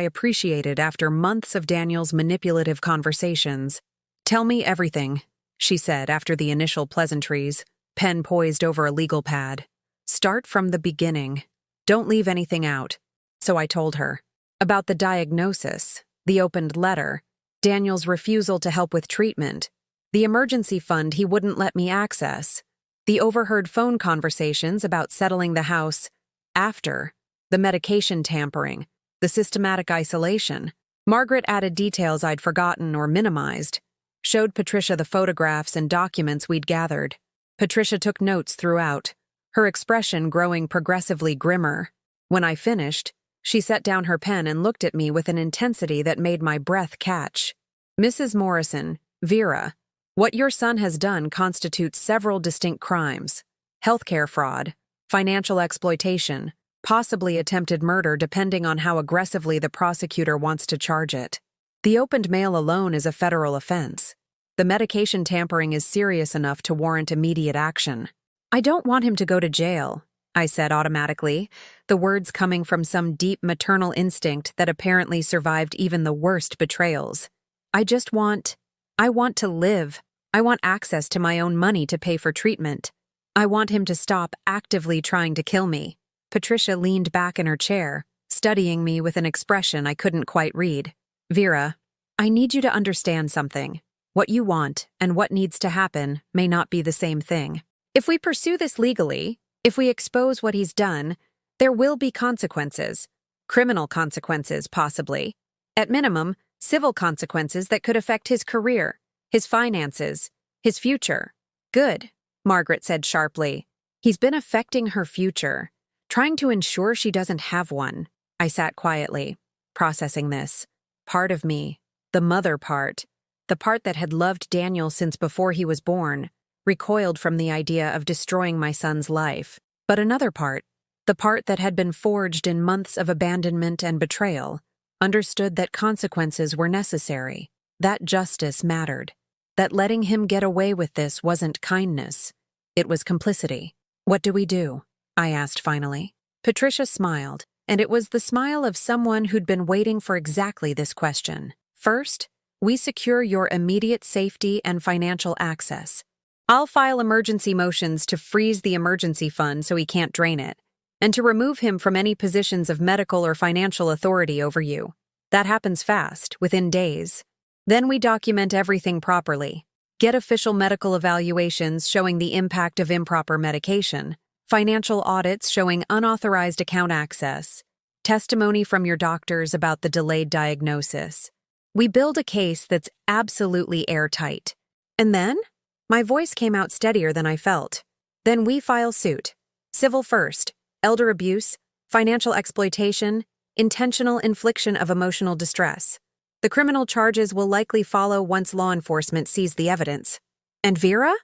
appreciated after months of Daniel's manipulative conversations. "Tell me everything," she said after the initial pleasantries, pen poised over a legal pad. "Start from the beginning. Don't leave anything out." So I told her. About the diagnosis, the opened letter, Daniel's refusal to help with treatment, the emergency fund he wouldn't let me access, the overheard phone conversations about settling the house after, the medication tampering, the systematic isolation. Margaret added details I'd forgotten or minimized, showed Patricia the photographs and documents we'd gathered. Patricia took notes throughout, her expression growing progressively grimmer. When I finished, she set down her pen and looked at me with an intensity that made my breath catch. "Mrs. Morrison, Vera, what your son has done constitutes several distinct crimes: healthcare fraud, financial exploitation, possibly attempted murder depending on how aggressively the prosecutor wants to charge it. The opened mail alone is a federal offense. The medication tampering is serious enough to warrant immediate action." "I don't want him to go to jail," I said automatically, the words coming from some deep maternal instinct that apparently survived even the worst betrayals. I want to live. I want access to my own money to pay for treatment. I want him to stop actively trying to kill me." Patricia leaned back in her chair, studying me with an expression I couldn't quite read. "Vera, I need you to understand something. What you want and what needs to happen may not be the same thing. If we pursue this legally, if we expose what he's done, there will be consequences. Criminal consequences, possibly. At minimum, civil consequences that could affect his career, his finances, his future." "Good," Margaret said sharply. "He's been affecting her future, trying to ensure she doesn't have one." I sat quietly, processing this. Part of me, the mother part, the part that had loved Daniel since before he was born, recoiled from the idea of destroying my son's life. But another part, the part that had been forged in months of abandonment and betrayal, understood that consequences were necessary, that justice mattered, that letting him get away with this wasn't kindness, it was complicity. "What do we do?" I asked finally. Patricia smiled, and it was the smile of someone who'd been waiting for exactly this question. "First, we secure your immediate safety and financial access. I'll file emergency motions to freeze the emergency fund so he can't drain it, and to remove him from any positions of medical or financial authority over you. That happens fast, within days. Then we document everything properly. Get official medical evaluations showing the impact of improper medication, financial audits showing unauthorized account access, testimony from your doctors about the delayed diagnosis. We build a case that's absolutely airtight. And then?" My voice came out steadier than I felt. "Then we file suit. Civil first, elder abuse, financial exploitation, intentional infliction of emotional distress. The criminal charges will likely follow once law enforcement sees the evidence." "And Vera?"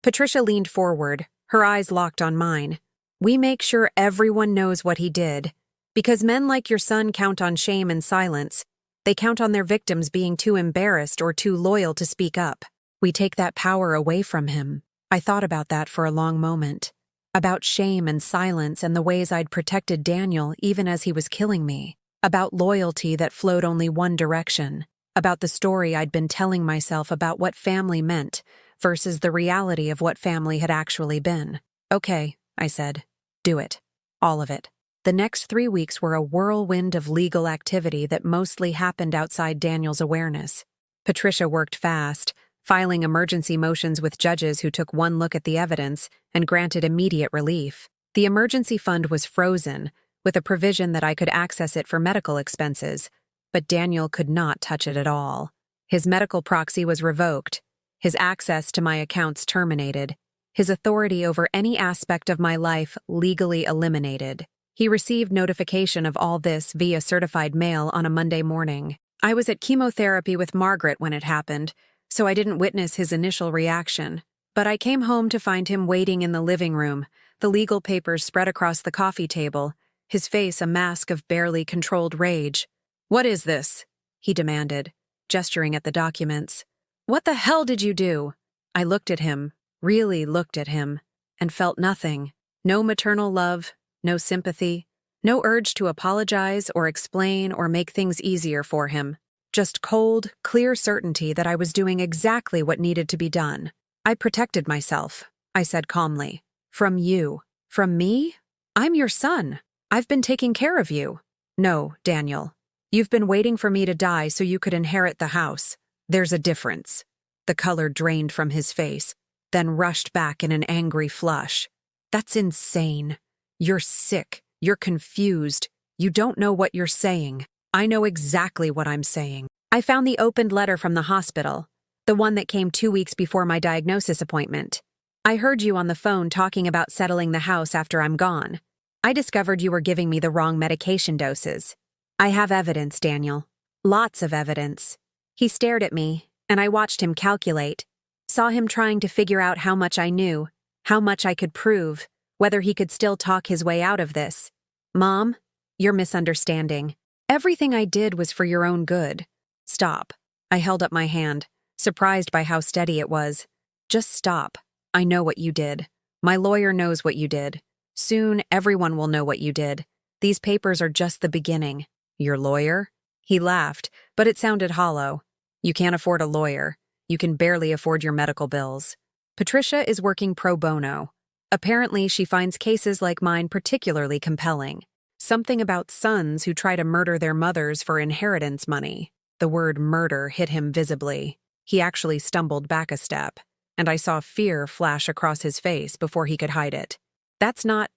Patricia leaned forward, her eyes locked on mine. "We make sure everyone knows what he did. Because men like your son count on shame and silence. They count on their victims being too embarrassed or too loyal to speak up. We take that power away from him." I thought about that for a long moment. About shame and silence and the ways I'd protected Daniel even as he was killing me. About loyalty that flowed only one direction. About the story I'd been telling myself about what family meant versus the reality of what family had actually been. "Okay," I said. "Do it. All of it." The next 3 weeks were a whirlwind of legal activity that mostly happened outside Daniel's awareness. Patricia worked fast, filing emergency motions with judges who took one look at the evidence and granted immediate relief. The emergency fund was frozen, with a provision that I could access it for medical expenses, but Daniel could not touch it at all. His medical proxy was revoked, his access to my accounts terminated, his authority over any aspect of my life legally eliminated. He received notification of all this via certified mail on a Monday morning. I was at chemotherapy with Margaret when it happened, so I didn't witness his initial reaction. But I came home to find him waiting in the living room, the legal papers spread across the coffee table, his face a mask of barely controlled rage. "What is this?" he demanded, gesturing at the documents. "What the hell did you do?" I looked at him, really looked at him, and felt nothing. No maternal love, no sympathy, no urge to apologize or explain or make things easier for him. Just cold, clear certainty that I was doing exactly what needed to be done. "I protected myself," I said calmly. "From you. From me? I'm your son. I've been taking care of you." "No, Daniel. You've been waiting for me to die so you could inherit the house. There's a difference." The color drained from his face, then rushed back in an angry flush. "That's insane. You're sick. You're confused. You don't know what you're saying." I know exactly what I'm saying. I found the opened letter from the hospital, the one that came 2 weeks before my diagnosis appointment. I heard you on the phone talking about settling the house after I'm gone. I discovered you were giving me the wrong medication doses. I have evidence, Daniel. Lots of evidence. He stared at me, and I watched him calculate. Saw him trying to figure out how much I knew, how much I could prove, whether he could still talk his way out of this. Mom, you're misunderstanding. Everything I did was for your own good. Stop. I held up my hand, surprised by how steady it was. Just stop. I know what you did. My lawyer knows what you did. Soon, everyone will know what you did. These papers are just the beginning. Your lawyer? He laughed, but it sounded hollow. You can't afford a lawyer. You can barely afford your medical bills. Patricia is working pro bono. Apparently, she finds cases like mine particularly compelling. Something about sons who try to murder their mothers for inheritance money. The word murder hit him visibly. He actually stumbled back a step, and I saw fear flash across his face before he could hide it. That's not...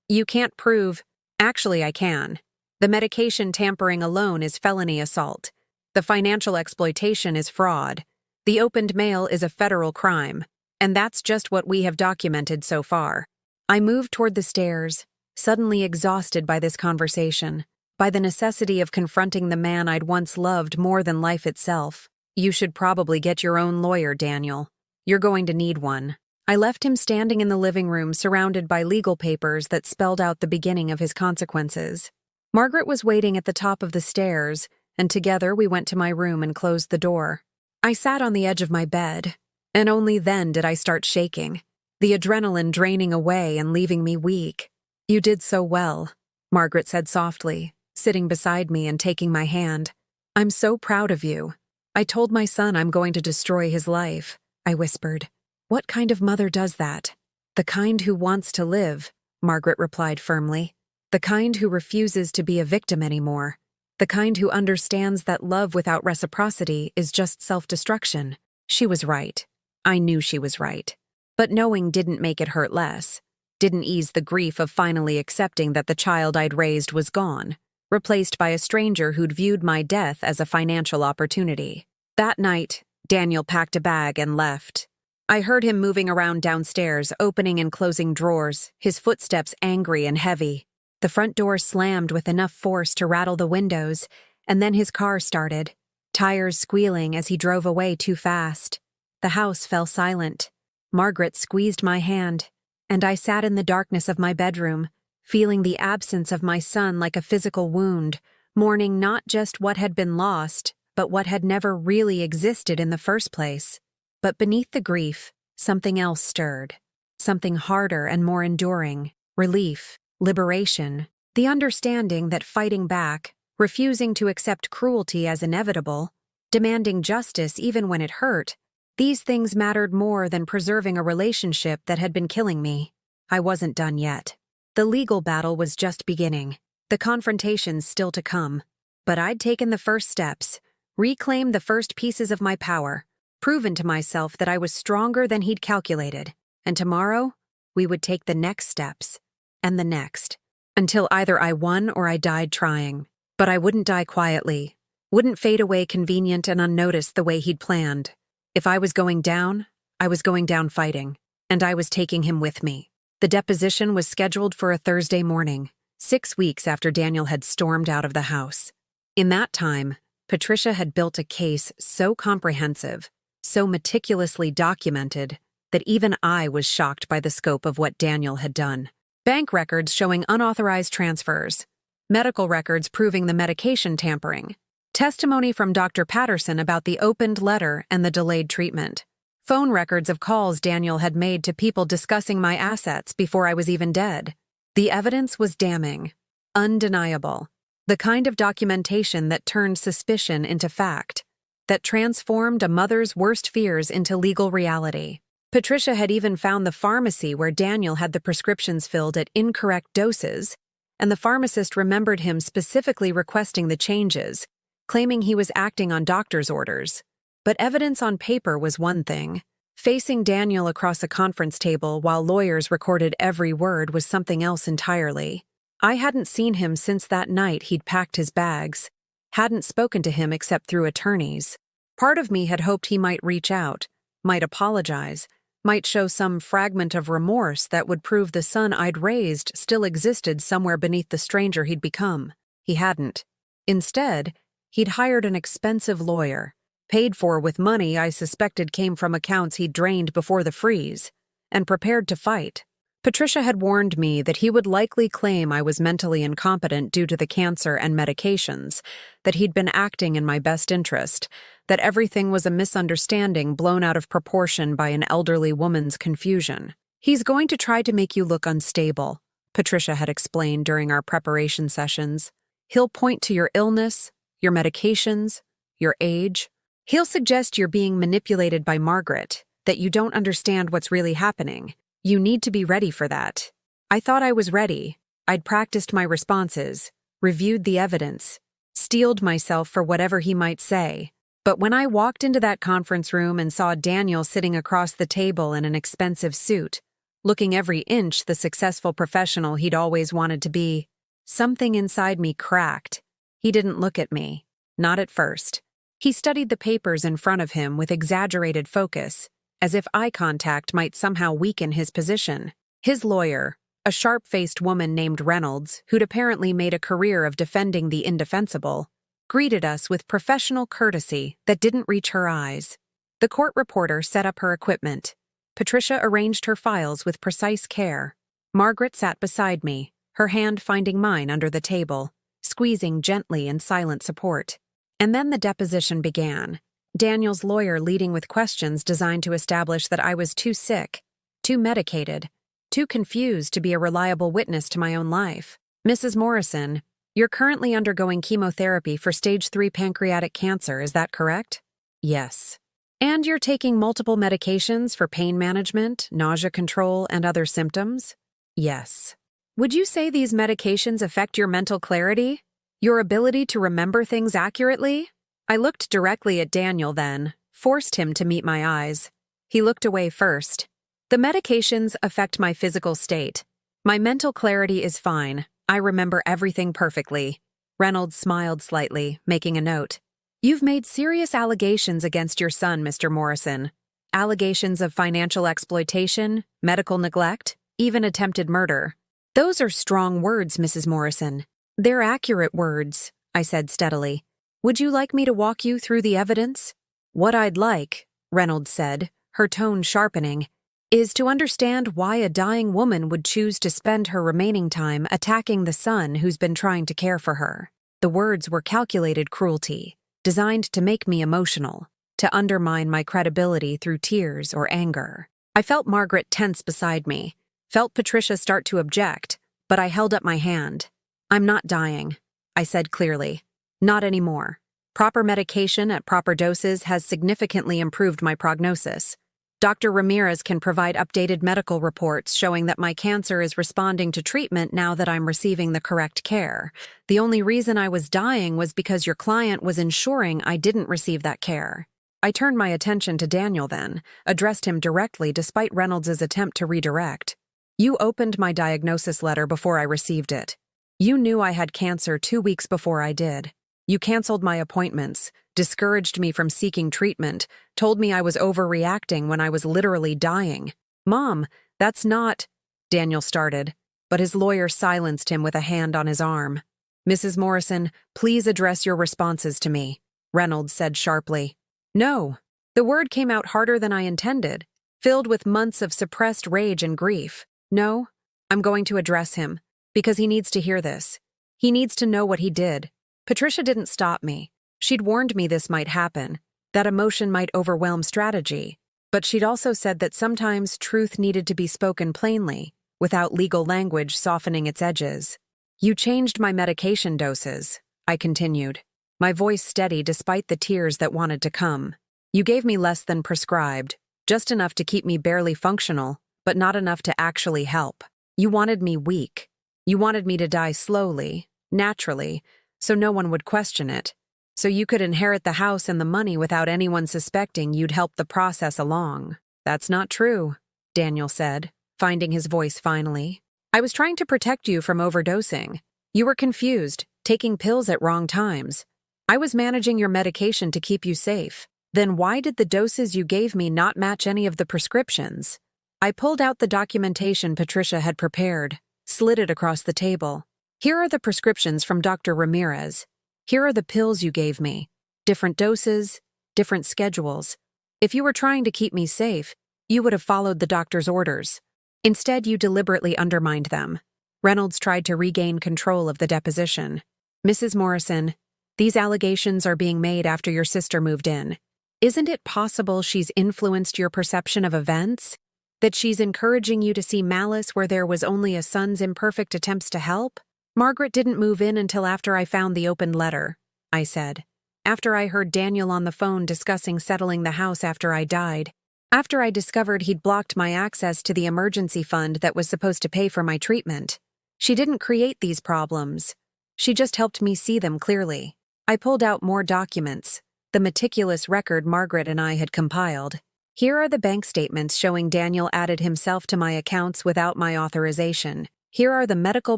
You can't prove... Actually, I can. The medication tampering alone is felony assault. The financial exploitation is fraud. The opened mail is a federal crime. And that's just what we have documented so far. I moved toward the stairs, suddenly exhausted by this conversation, by the necessity of confronting the man I'd once loved more than life itself. You should probably get your own lawyer, Daniel. You're going to need one. I left him standing in the living room surrounded by legal papers that spelled out the beginning of his consequences. Margaret was waiting at the top of the stairs, and together we went to my room and closed the door. I sat on the edge of my bed, and only then did I start shaking, the adrenaline draining away and leaving me weak. You did so well, Margaret said softly, sitting beside me and taking my hand. I'm so proud of you. I told my son I'm going to destroy his life, I whispered. What kind of mother does that? The kind who wants to live, Margaret replied firmly. The kind who refuses to be a victim anymore. The kind who understands that love without reciprocity is just self-destruction. She was right. I knew she was right. But knowing didn't make it hurt less. Didn't ease the grief of finally accepting that the child I'd raised was gone, replaced by a stranger who'd viewed my death as a financial opportunity. That night, Daniel packed a bag and left. I heard him moving around downstairs, opening and closing drawers, his footsteps angry and heavy. The front door slammed with enough force to rattle the windows, and then his car started, tires squealing as he drove away too fast. The house fell silent. Margaret squeezed my hand, and I sat in the darkness of my bedroom, feeling the absence of my son like a physical wound, mourning not just what had been lost, but what had never really existed in the first place. But beneath the grief, something else stirred. Something harder and more enduring. Relief. Liberation. The understanding that fighting back, refusing to accept cruelty as inevitable, demanding justice even when it hurt, these things mattered more than preserving a relationship that had been killing me. I wasn't done yet. The legal battle was just beginning. The confrontations still to come. But I'd taken the first steps, reclaimed the first pieces of my power, proven to myself that I was stronger than he'd calculated, and tomorrow, we would take the next steps, and the next, until either I won or I died trying. But I wouldn't die quietly, wouldn't fade away convenient and unnoticed the way he'd planned. If I was going down, I was going down fighting, and I was taking him with me. The deposition was scheduled for a Thursday morning, 6 weeks after Daniel had stormed out of the house. In that time, Patricia had built a case so comprehensive, so meticulously documented, that even I was shocked by the scope of what Daniel had done. Bank records showing unauthorized transfers, medical records proving the medication tampering, testimony from Dr. Patterson about the opened letter and the delayed treatment, phone records of calls Daniel had made to people discussing my assets before I was even dead. The evidence was damning, undeniable, the kind of documentation that turned suspicion into fact, that transformed a mother's worst fears into legal reality. Patricia had even found the pharmacy where Daniel had the prescriptions filled at incorrect doses, and the pharmacist remembered him specifically requesting the changes, claiming he was acting on doctor's orders. But evidence on paper was one thing. Facing Daniel across a conference table while lawyers recorded every word was something else entirely. I hadn't seen him since that night he'd packed his bags, hadn't spoken to him except through attorneys. Part of me had hoped he might reach out, might apologize, might show some fragment of remorse that would prove the son I'd raised still existed somewhere beneath the stranger he'd become. He hadn't. Instead, he'd hired an expensive lawyer, paid for with money I suspected came from accounts he'd drained before the freeze, and prepared to fight. Patricia had warned me that he would likely claim I was mentally incompetent due to the cancer and medications, that he'd been acting in my best interest, that everything was a misunderstanding blown out of proportion by an elderly woman's confusion. "He's going to try to make you look unstable," Patricia had explained during our preparation sessions. "He'll point to your illness, your medications, your age. He'll suggest you're being manipulated by Margaret, that you don't understand what's really happening. You need to be ready for that." I thought I was ready. I'd practiced my responses, reviewed the evidence, steeled myself for whatever he might say. But when I walked into that conference room and saw Daniel sitting across the table in an expensive suit, looking every inch the successful professional he'd always wanted to be, something inside me cracked. He didn't look at me. Not at first. He studied the papers in front of him with exaggerated focus, as if eye contact might somehow weaken his position. His lawyer, a sharp-faced woman named Reynolds, who'd apparently made a career of defending the indefensible, greeted us with professional courtesy that didn't reach her eyes. The court reporter set up her equipment. Patricia arranged her files with precise care. Margaret sat beside me, her hand finding mine under the table, squeezing gently in silent support. And then the deposition began. Daniel's lawyer leading with questions designed to establish that I was too sick, too medicated, too confused to be a reliable witness to my own life. "Mrs. Morrison, you're currently undergoing chemotherapy for stage 3 pancreatic cancer, is that correct?" "Yes." "And you're taking multiple medications for pain management, nausea control, and other symptoms?" "Yes." "Would you say these medications affect your mental clarity? Your ability to remember things accurately?" I looked directly at Daniel then, forced him to meet my eyes. He looked away first. "The medications affect my physical state. My mental clarity is fine. I remember everything perfectly." Reynolds smiled slightly, making a note. "You've made serious allegations against your son, Mr. Morrison. Allegations of financial exploitation, medical neglect, even attempted murder. Those are strong words, Mrs. Morrison." "They're accurate words," I said steadily. "Would you like me to walk you through the evidence?" "What I'd like," Reynolds said, her tone sharpening, "is to understand why a dying woman would choose to spend her remaining time attacking the son who's been trying to care for her." The words were calculated cruelty, designed to make me emotional, to undermine my credibility through tears or anger. I felt Margaret tense beside me, felt Patricia start to object, but I held up my hand. "I'm not dying," I said clearly. "Not anymore. Proper medication at proper doses has significantly improved my prognosis. Dr. Ramirez can provide updated medical reports showing that my cancer is responding to treatment now that I'm receiving the correct care. The only reason I was dying was because your client was ensuring I didn't receive that care." I turned my attention to Daniel then, addressed him directly despite Reynolds' attempt to redirect. "You opened my diagnosis letter before I received it. You knew I had cancer 2 weeks before I did. You canceled my appointments, discouraged me from seeking treatment, told me I was overreacting when I was literally dying." "Mom, that's not—" Daniel started, but his lawyer silenced him with a hand on his arm. "Mrs. Morrison, please address your responses to me," Reynolds said sharply. "No." The word came out harder than I intended, filled with months of suppressed rage and grief. "No, I'm going to address him, because he needs to hear this. He needs to know what he did." Patricia didn't stop me. She'd warned me this might happen, that emotion might overwhelm strategy, but she'd also said that sometimes truth needed to be spoken plainly, without legal language softening its edges. "You changed my medication doses," I continued, my voice steady despite the tears that wanted to come. "You gave me less than prescribed, just enough to keep me barely functional, but not enough to actually help. You wanted me weak. You wanted me to die slowly, naturally, so no one would question it. So you could inherit the house and the money without anyone suspecting you'd helped the process along." "That's not true," Daniel said, finding his voice finally. I was trying to protect you from overdosing. You were confused, taking pills at wrong times. I was managing your medication to keep you safe. Then why did the doses you gave me not match any of the prescriptions? I pulled out the documentation Patricia had prepared, slid it across the table. Here are the prescriptions from Dr. Ramirez. Here are the pills you gave me. Different doses, different schedules. If you were trying to keep me safe, you would have followed the doctor's orders. Instead, you deliberately undermined them. Reynolds tried to regain control of the deposition. Mrs. Morrison, these allegations are being made after your sister moved in. Isn't it possible she's influenced your perception of events? That she's encouraging you to see malice where there was only a son's imperfect attempts to help? Margaret didn't move in until after I found the opened letter, I said. After I heard Daniel on the phone discussing settling the house after I died. After I discovered he'd blocked my access to the emergency fund that was supposed to pay for my treatment. She didn't create these problems. She just helped me see them clearly. I pulled out more documents, the meticulous record Margaret and I had compiled. Here are the bank statements showing Daniel added himself to my accounts without my authorization. Here are the medical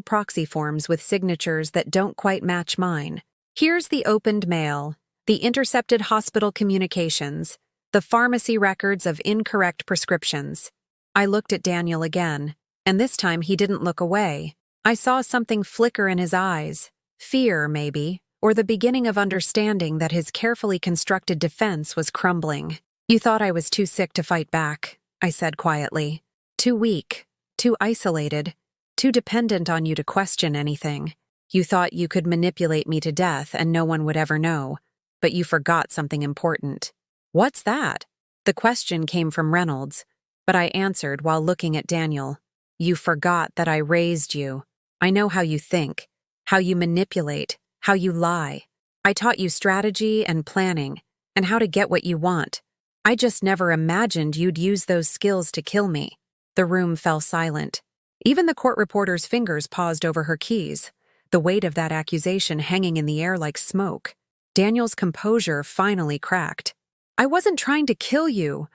proxy forms with signatures that don't quite match mine. Here's the opened mail, the intercepted hospital communications, the pharmacy records of incorrect prescriptions. I looked at Daniel again, and this time he didn't look away. I saw something flicker in his eyes, fear maybe, or the beginning of understanding that his carefully constructed defense was crumbling. You thought I was too sick to fight back, I said quietly. Too weak, too isolated, too dependent on you to question anything. You thought you could manipulate me to death and no one would ever know, but you forgot something important. What's that? The question came from Reynolds, but I answered while looking at Daniel. You forgot that I raised you. I know how you think, how you manipulate, how you lie. I taught you strategy and planning, and how to get what you want. I just never imagined you'd use those skills to kill me. The room fell silent. Even the court reporter's fingers paused over her keys, the weight of that accusation hanging in the air like smoke. Daniel's composure finally cracked. I wasn't trying to kill you.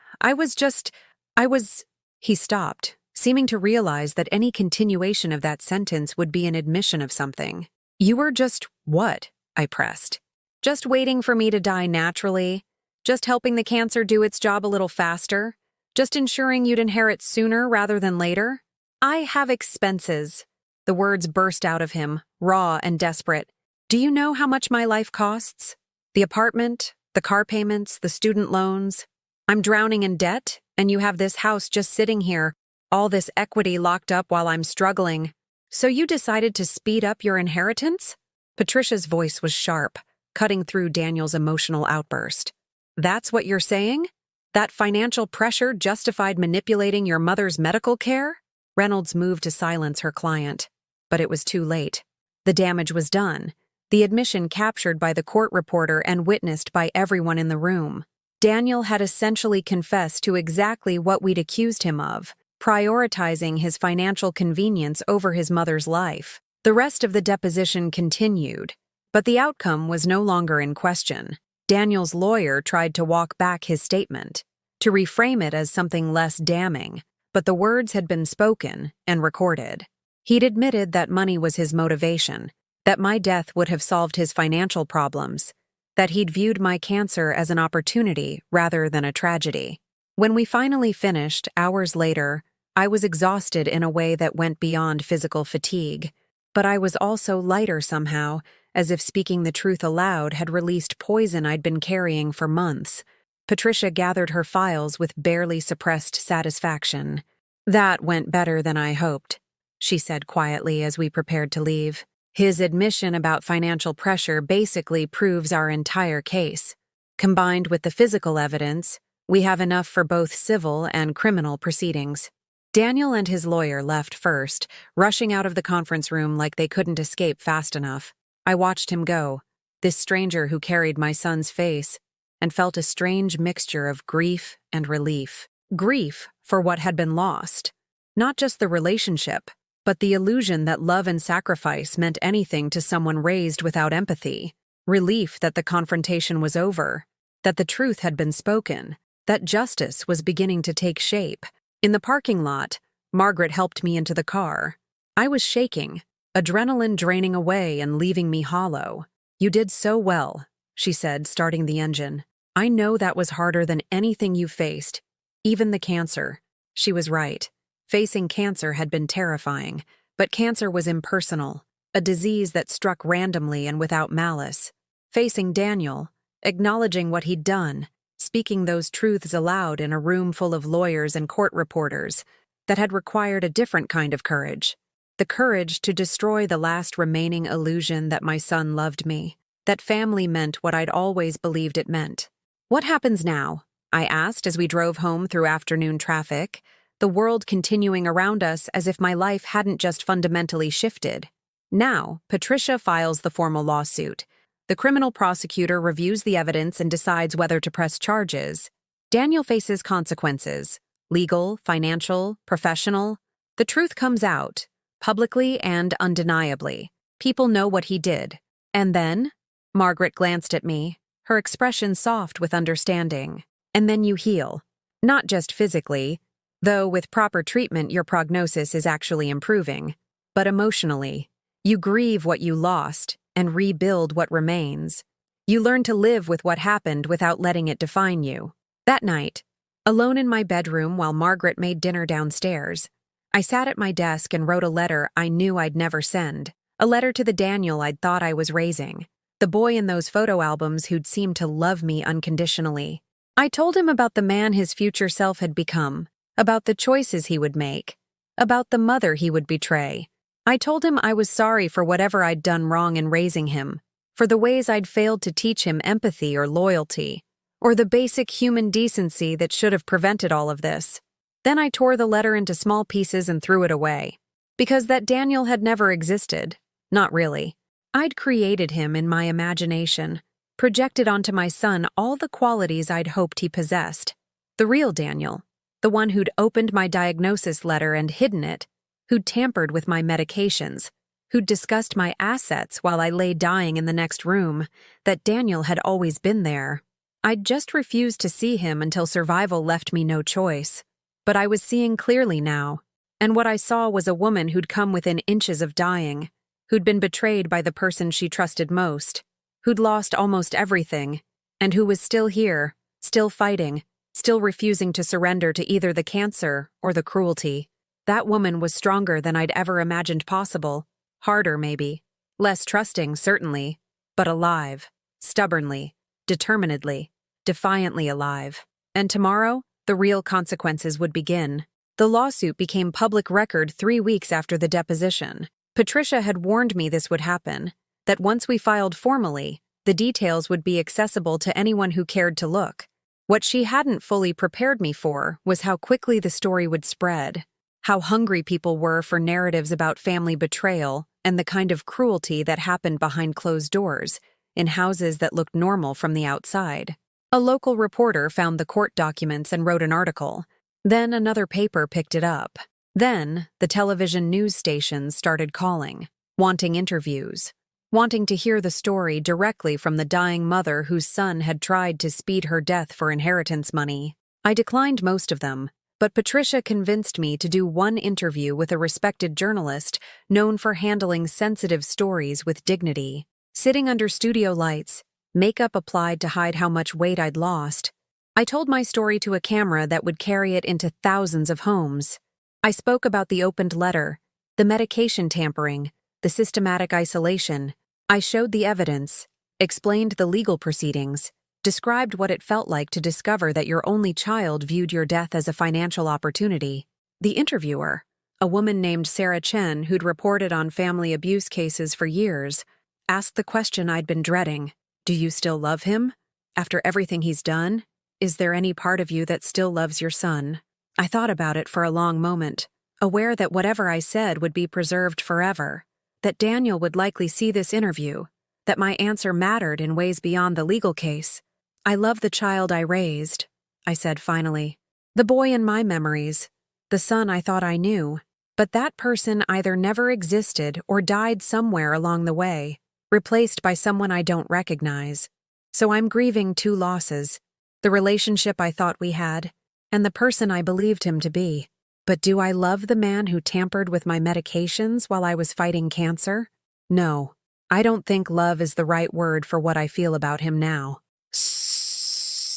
He stopped, seeming to realize that any continuation of that sentence would be an admission of something. You were just what? I pressed. Just waiting for me to die naturally? Just helping the cancer do its job a little faster? Just ensuring you'd inherit sooner rather than later? I have expenses. The words burst out of him, raw and desperate. Do you know how much my life costs? The apartment, the car payments, the student loans. I'm drowning in debt, and you have this house just sitting here, all this equity locked up while I'm struggling. So you decided to speed up your inheritance? Patricia's voice was sharp, cutting through Daniel's emotional outburst. That's what you're saying? That financial pressure justified manipulating your mother's medical care? Reynolds moved to silence her client, but it was too late. The damage was done, the admission captured by the court reporter and witnessed by everyone in the room. Daniel had essentially confessed to exactly what we'd accused him of, prioritizing his financial convenience over his mother's life. The rest of the deposition continued, but the outcome was no longer in question. Daniel's lawyer tried to walk back his statement, to reframe it as something less damning, but the words had been spoken and recorded. He'd admitted that money was his motivation, that my death would have solved his financial problems, that he'd viewed my cancer as an opportunity rather than a tragedy. When we finally finished, hours later, I was exhausted in a way that went beyond physical fatigue, but I was also lighter somehow, as if speaking the truth aloud had released poison I'd been carrying for months. Patricia gathered her files with barely suppressed satisfaction. That went better than I hoped, she said quietly as we prepared to leave. His admission about financial pressure basically proves our entire case. Combined with the physical evidence, we have enough for both civil and criminal proceedings. Daniel and his lawyer left first, rushing out of the conference room like they couldn't escape fast enough. I watched him go, this stranger who carried my son's face, and felt a strange mixture of grief and relief. Grief for what had been lost. Not just the relationship, but the illusion that love and sacrifice meant anything to someone raised without empathy. Relief that the confrontation was over, that the truth had been spoken, that justice was beginning to take shape. In the parking lot, Margaret helped me into the car. I was shaking, adrenaline draining away and leaving me hollow. "You did so well," she said, starting the engine. "I know that was harder than anything you faced, even the cancer." She was right. Facing cancer had been terrifying, but cancer was impersonal, a disease that struck randomly and without malice. Facing Daniel, acknowledging what he'd done, speaking those truths aloud in a room full of lawyers and court reporters, that had required a different kind of courage. The courage to destroy the last remaining illusion that my son loved me, that family meant what I'd always believed it meant. "What happens now?" I asked as we drove home through afternoon traffic, the world continuing around us as if my life hadn't just fundamentally shifted. Now, Patricia files the formal lawsuit. The criminal prosecutor reviews the evidence and decides whether to press charges. Daniel faces consequences: legal, financial, professional. The truth comes out, publicly and undeniably. People know what he did. And then? Margaret glanced at me, her expression soft with understanding. "And then you heal. Not just physically, though with proper treatment your prognosis is actually improving, but emotionally. You grieve what you lost and rebuild what remains. You learn to live with what happened without letting it define you." That night, alone in my bedroom while Margaret made dinner downstairs, I sat at my desk and wrote a letter I knew I'd never send, a letter to the Daniel I'd thought I was raising, the boy in those photo albums who'd seemed to love me unconditionally. I told him about the man his future self had become, about the choices he would make, about the mother he would betray. I told him I was sorry for whatever I'd done wrong in raising him, for the ways I'd failed to teach him empathy or loyalty, or the basic human decency that should have prevented all of this. Then I tore the letter into small pieces and threw it away. Because that Daniel had never existed. Not really. I'd created him in my imagination, projected onto my son all the qualities I'd hoped he possessed. The real Daniel, the one who'd opened my diagnosis letter and hidden it, who'd tampered with my medications, who'd discussed my assets while I lay dying in the next room, that Daniel had always been there. I'd just refused to see him until survival left me no choice. But I was seeing clearly now, and what I saw was a woman who'd come within inches of dying, who'd been betrayed by the person she trusted most, who'd lost almost everything, and who was still here, still fighting, still refusing to surrender to either the cancer or the cruelty. That woman was stronger than I'd ever imagined possible, harder maybe, less trusting certainly, but alive, stubbornly, determinedly, defiantly alive. And tomorrow, the real consequences would begin. The lawsuit became public record 3 weeks after the deposition. Patricia had warned me this would happen, that once we filed formally, the details would be accessible to anyone who cared to look. What she hadn't fully prepared me for was how quickly the story would spread, how hungry people were for narratives about family betrayal and the kind of cruelty that happened behind closed doors, in houses that looked normal from the outside. A local reporter found the court documents and wrote an article. Then another paper picked it up. Then the television news stations started calling, wanting interviews, wanting to hear the story directly from the dying mother whose son had tried to speed her death for inheritance money. I declined most of them, but Patricia convinced me to do one interview with a respected journalist known for handling sensitive stories with dignity. Sitting under studio lights, makeup applied to hide how much weight I'd lost, I told my story to a camera that would carry it into thousands of homes. I spoke about the opened letter, the medication tampering, the systematic isolation. I showed the evidence, explained the legal proceedings, described what it felt like to discover that your only child viewed your death as a financial opportunity. The interviewer, a woman named Sarah Chen who'd reported on family abuse cases for years, asked the question I'd been dreading. Do you still love him? After everything he's done, is there any part of you that still loves your son? I thought about it for a long moment, aware that whatever I said would be preserved forever, that Daniel would likely see this interview, that my answer mattered in ways beyond the legal case. I love the child I raised, I said finally. The boy in my memories, the son I thought I knew. But that person either never existed or died somewhere along the way, replaced by someone I don't recognize. So I'm grieving 2 losses, the relationship I thought we had, and the person I believed him to be. But do I love the man who tampered with my medications while I was fighting cancer? No, I don't think love is the right word for what I feel about him now.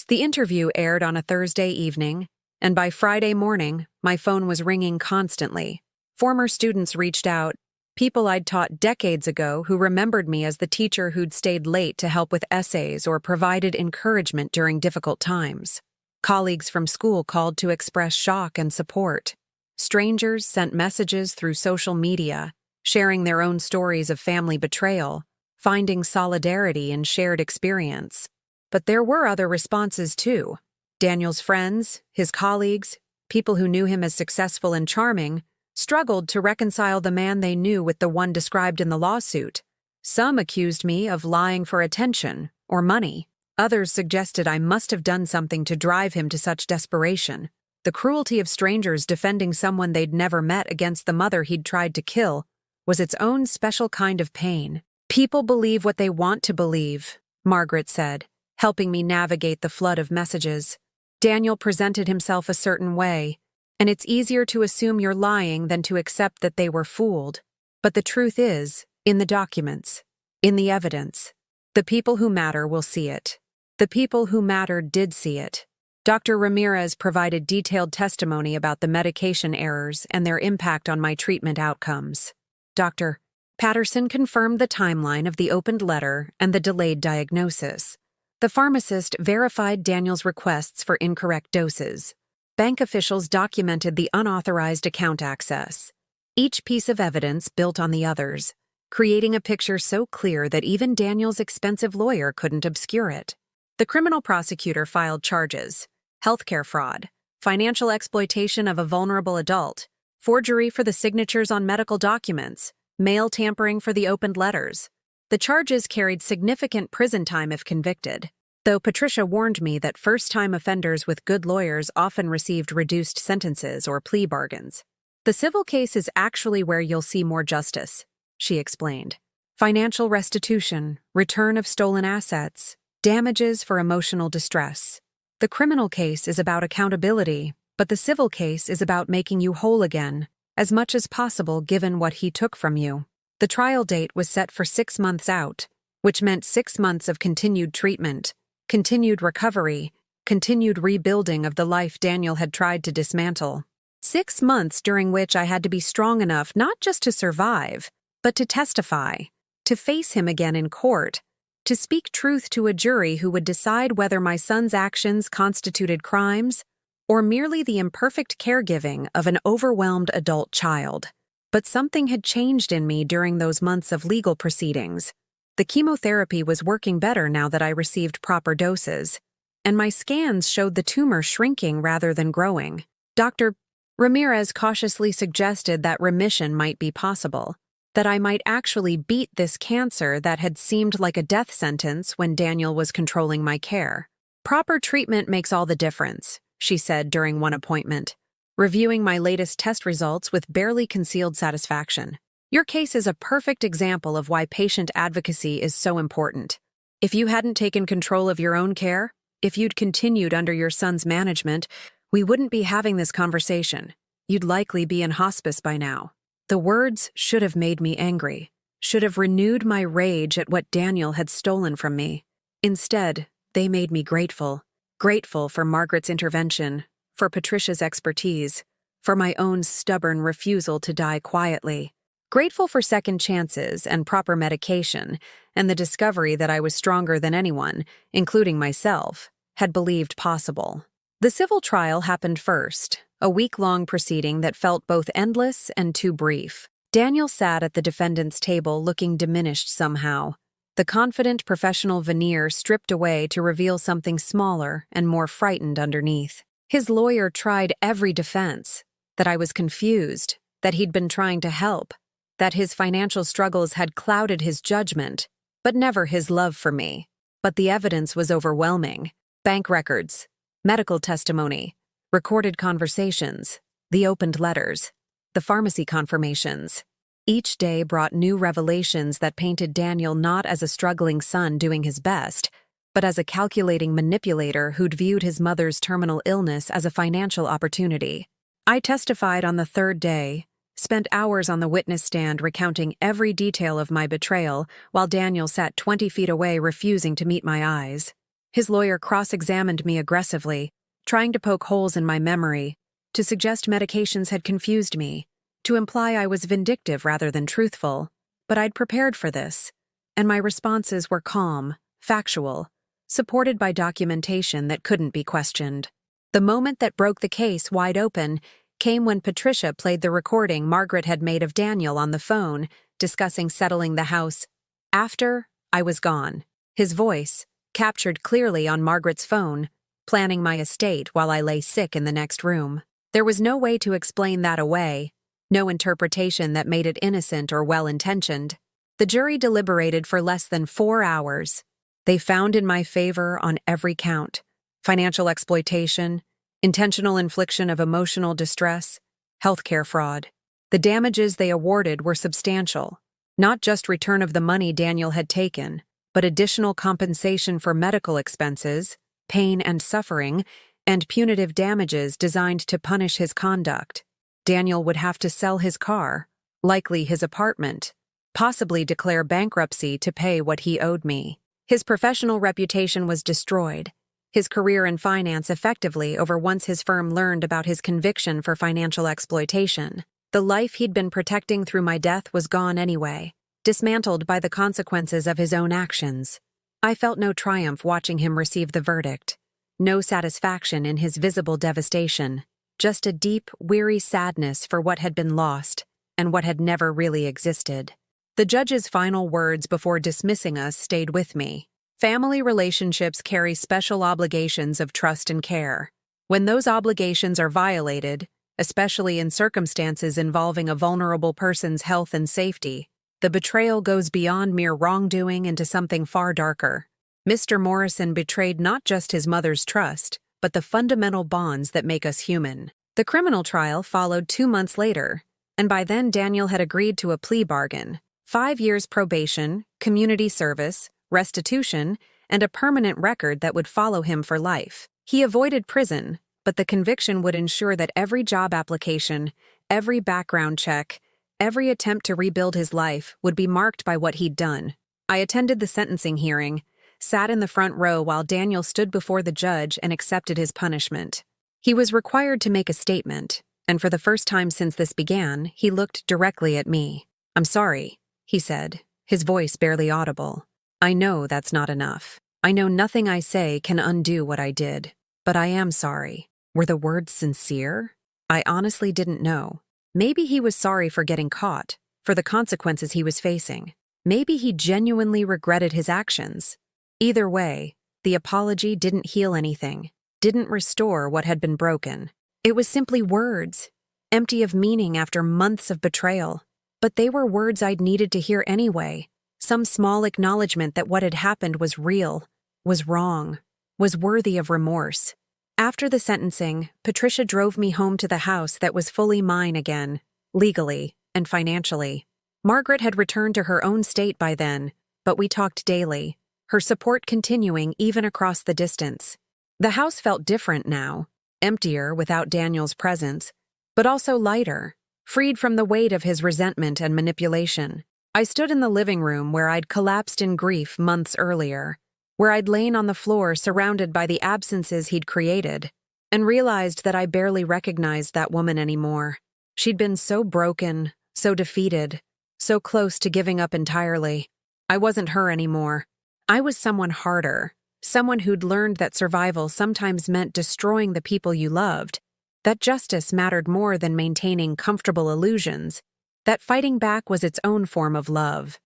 The interview aired on a Thursday evening, and by Friday morning, my phone was ringing constantly. Former students reached out, people I'd taught decades ago who remembered me as the teacher who'd stayed late to help with essays or provided encouragement during difficult times. Colleagues from school called to express shock and support. Strangers sent messages through social media, sharing their own stories of family betrayal, finding solidarity in shared experience. But there were other responses too. Daniel's friends, his colleagues, people who knew him as successful and charming, struggled to reconcile the man they knew with the one described in the lawsuit. Some accused me of lying for attention or money. Others suggested I must have done something to drive him to such desperation. The cruelty of strangers defending someone they'd never met against the mother he'd tried to kill was its own special kind of pain. People believe what they want to believe, Margaret said, helping me navigate the flood of messages. Daniel presented himself a certain way, and it's easier to assume you're lying than to accept that they were fooled. But the truth is, in the documents, in the evidence, the people who matter will see it. The people who matter did see it. Dr. Ramirez provided detailed testimony about the medication errors and their impact on my treatment outcomes. Dr. Patterson confirmed the timeline of the opened letter and the delayed diagnosis. The pharmacist verified Daniel's requests for incorrect doses. Bank officials documented the unauthorized account access. Each piece of evidence built on the others, creating a picture so clear that even Daniel's expensive lawyer couldn't obscure it. The criminal prosecutor filed charges: healthcare fraud, financial exploitation of a vulnerable adult, forgery for the signatures on medical documents, mail tampering for the opened letters. The charges carried significant prison time if convicted, though Patricia warned me that first-time offenders with good lawyers often received reduced sentences or plea bargains. The civil case is actually where you'll see more justice, she explained. Financial restitution, return of stolen assets, damages for emotional distress. The criminal case is about accountability, but the civil case is about making you whole again, as much as possible given what he took from you. The trial date was set for 6 months out, which meant 6 months of continued treatment, continued recovery, continued rebuilding of the life Daniel had tried to dismantle. 6 months during which I had to be strong enough not just to survive, but to testify, to face him again in court, to speak truth to a jury who would decide whether my son's actions constituted crimes or merely the imperfect caregiving of an overwhelmed adult child. But something had changed in me during those months of legal proceedings. The chemotherapy was working better now that I received proper doses, and my scans showed the tumor shrinking rather than growing. Dr. Ramirez cautiously suggested that remission might be possible, that I might actually beat this cancer that had seemed like a death sentence when Daniel was controlling my care. Proper treatment makes all the difference, she said during one appointment, reviewing my latest test results with barely concealed satisfaction. Your case is a perfect example of why patient advocacy is so important. If you hadn't taken control of your own care, if you'd continued under your son's management, we wouldn't be having this conversation. You'd likely be in hospice by now. The words should have made me angry, should have renewed my rage at what Daniel had stolen from me. Instead, they made me grateful. Grateful for Margaret's intervention, for Patricia's expertise, for my own stubborn refusal to die quietly. Grateful for second chances and proper medication, and the discovery that I was stronger than anyone, including myself, had believed possible. The civil trial happened first, a week-long proceeding that felt both endless and too brief. Daniel sat at the defendant's table looking diminished somehow, the confident professional veneer stripped away to reveal something smaller and more frightened underneath. His lawyer tried every defense, that I was confused, that he'd been trying to help, that his financial struggles had clouded his judgment, but never his love for me. But the evidence was overwhelming. Bank records, medical testimony, recorded conversations, the opened letters, the pharmacy confirmations. Each day brought new revelations that painted Daniel not as a struggling son doing his best, but as a calculating manipulator who'd viewed his mother's terminal illness as a financial opportunity. I testified on the third day, spent hours on the witness stand recounting every detail of my betrayal while Daniel sat 20 feet away refusing to meet my eyes. His lawyer cross-examined me aggressively, trying to poke holes in my memory, to suggest medications had confused me, to imply I was vindictive rather than truthful. But I'd prepared for this, and my responses were calm, factual, supported by documentation that couldn't be questioned. The moment that broke the case wide open came when Patricia played the recording Margaret had made of Daniel on the phone, discussing settling the house after I was gone. His voice, captured clearly on Margaret's phone, planning my estate while I lay sick in the next room. There was no way to explain that away, no interpretation that made it innocent or well-intentioned. The jury deliberated for less than 4 hours. They found in my favor on every count: financial exploitation, intentional infliction of emotional distress, healthcare fraud. The damages they awarded were substantial, not just return of the money Daniel had taken, but additional compensation for medical expenses, pain and suffering, and punitive damages designed to punish his conduct. Daniel would have to sell his car, likely his apartment, possibly declare bankruptcy to pay what he owed me. His professional reputation was destroyed, his career in finance effectively over once his firm learned about his conviction for financial exploitation. The life he'd been protecting through my death was gone anyway, dismantled by the consequences of his own actions. I felt no triumph watching him receive the verdict, no satisfaction in his visible devastation, just a deep, weary sadness for what had been lost and what had never really existed. The judge's final words before dismissing us stayed with me. Family relationships carry special obligations of trust and care. When those obligations are violated, especially in circumstances involving a vulnerable person's health and safety, the betrayal goes beyond mere wrongdoing into something far darker. Mr. Morrison betrayed not just his mother's trust, but the fundamental bonds that make us human. The criminal trial followed 2 months later, and by then Daniel had agreed to a plea bargain: 5 years probation, community service, restitution, and a permanent record that would follow him for life. He avoided prison, but the conviction would ensure that every job application, every background check, every attempt to rebuild his life would be marked by what he'd done. I attended the sentencing hearing, sat in the front row while Daniel stood before the judge and accepted his punishment. He was required to make a statement, and for the first time since this began, he looked directly at me. "I'm sorry," he said, his voice barely audible. "I know that's not enough. I know nothing I say can undo what I did. But I am sorry." Were the words sincere? I honestly didn't know. Maybe he was sorry for getting caught, for the consequences he was facing. Maybe he genuinely regretted his actions. Either way, the apology didn't heal anything, didn't restore what had been broken. It was simply words, empty of meaning after months of betrayal. But they were words I'd needed to hear anyway. Some small acknowledgement that what had happened was real, was wrong, was worthy of remorse. After the sentencing, Patricia drove me home to the house that was fully mine again, legally and financially. Margaret had returned to her own state by then, but we talked daily, her support continuing even across the distance. The house felt different now, emptier without Daniel's presence, but also lighter, freed from the weight of his resentment and manipulation. I stood in the living room where I'd collapsed in grief months earlier, where I'd lain on the floor surrounded by the absences he'd created, and realized that I barely recognized that woman anymore. She'd been so broken, so defeated, so close to giving up entirely. I wasn't her anymore. I was someone harder, someone who'd learned that survival sometimes meant destroying the people you loved, that justice mattered more than maintaining comfortable illusions, that fighting back was its own form of love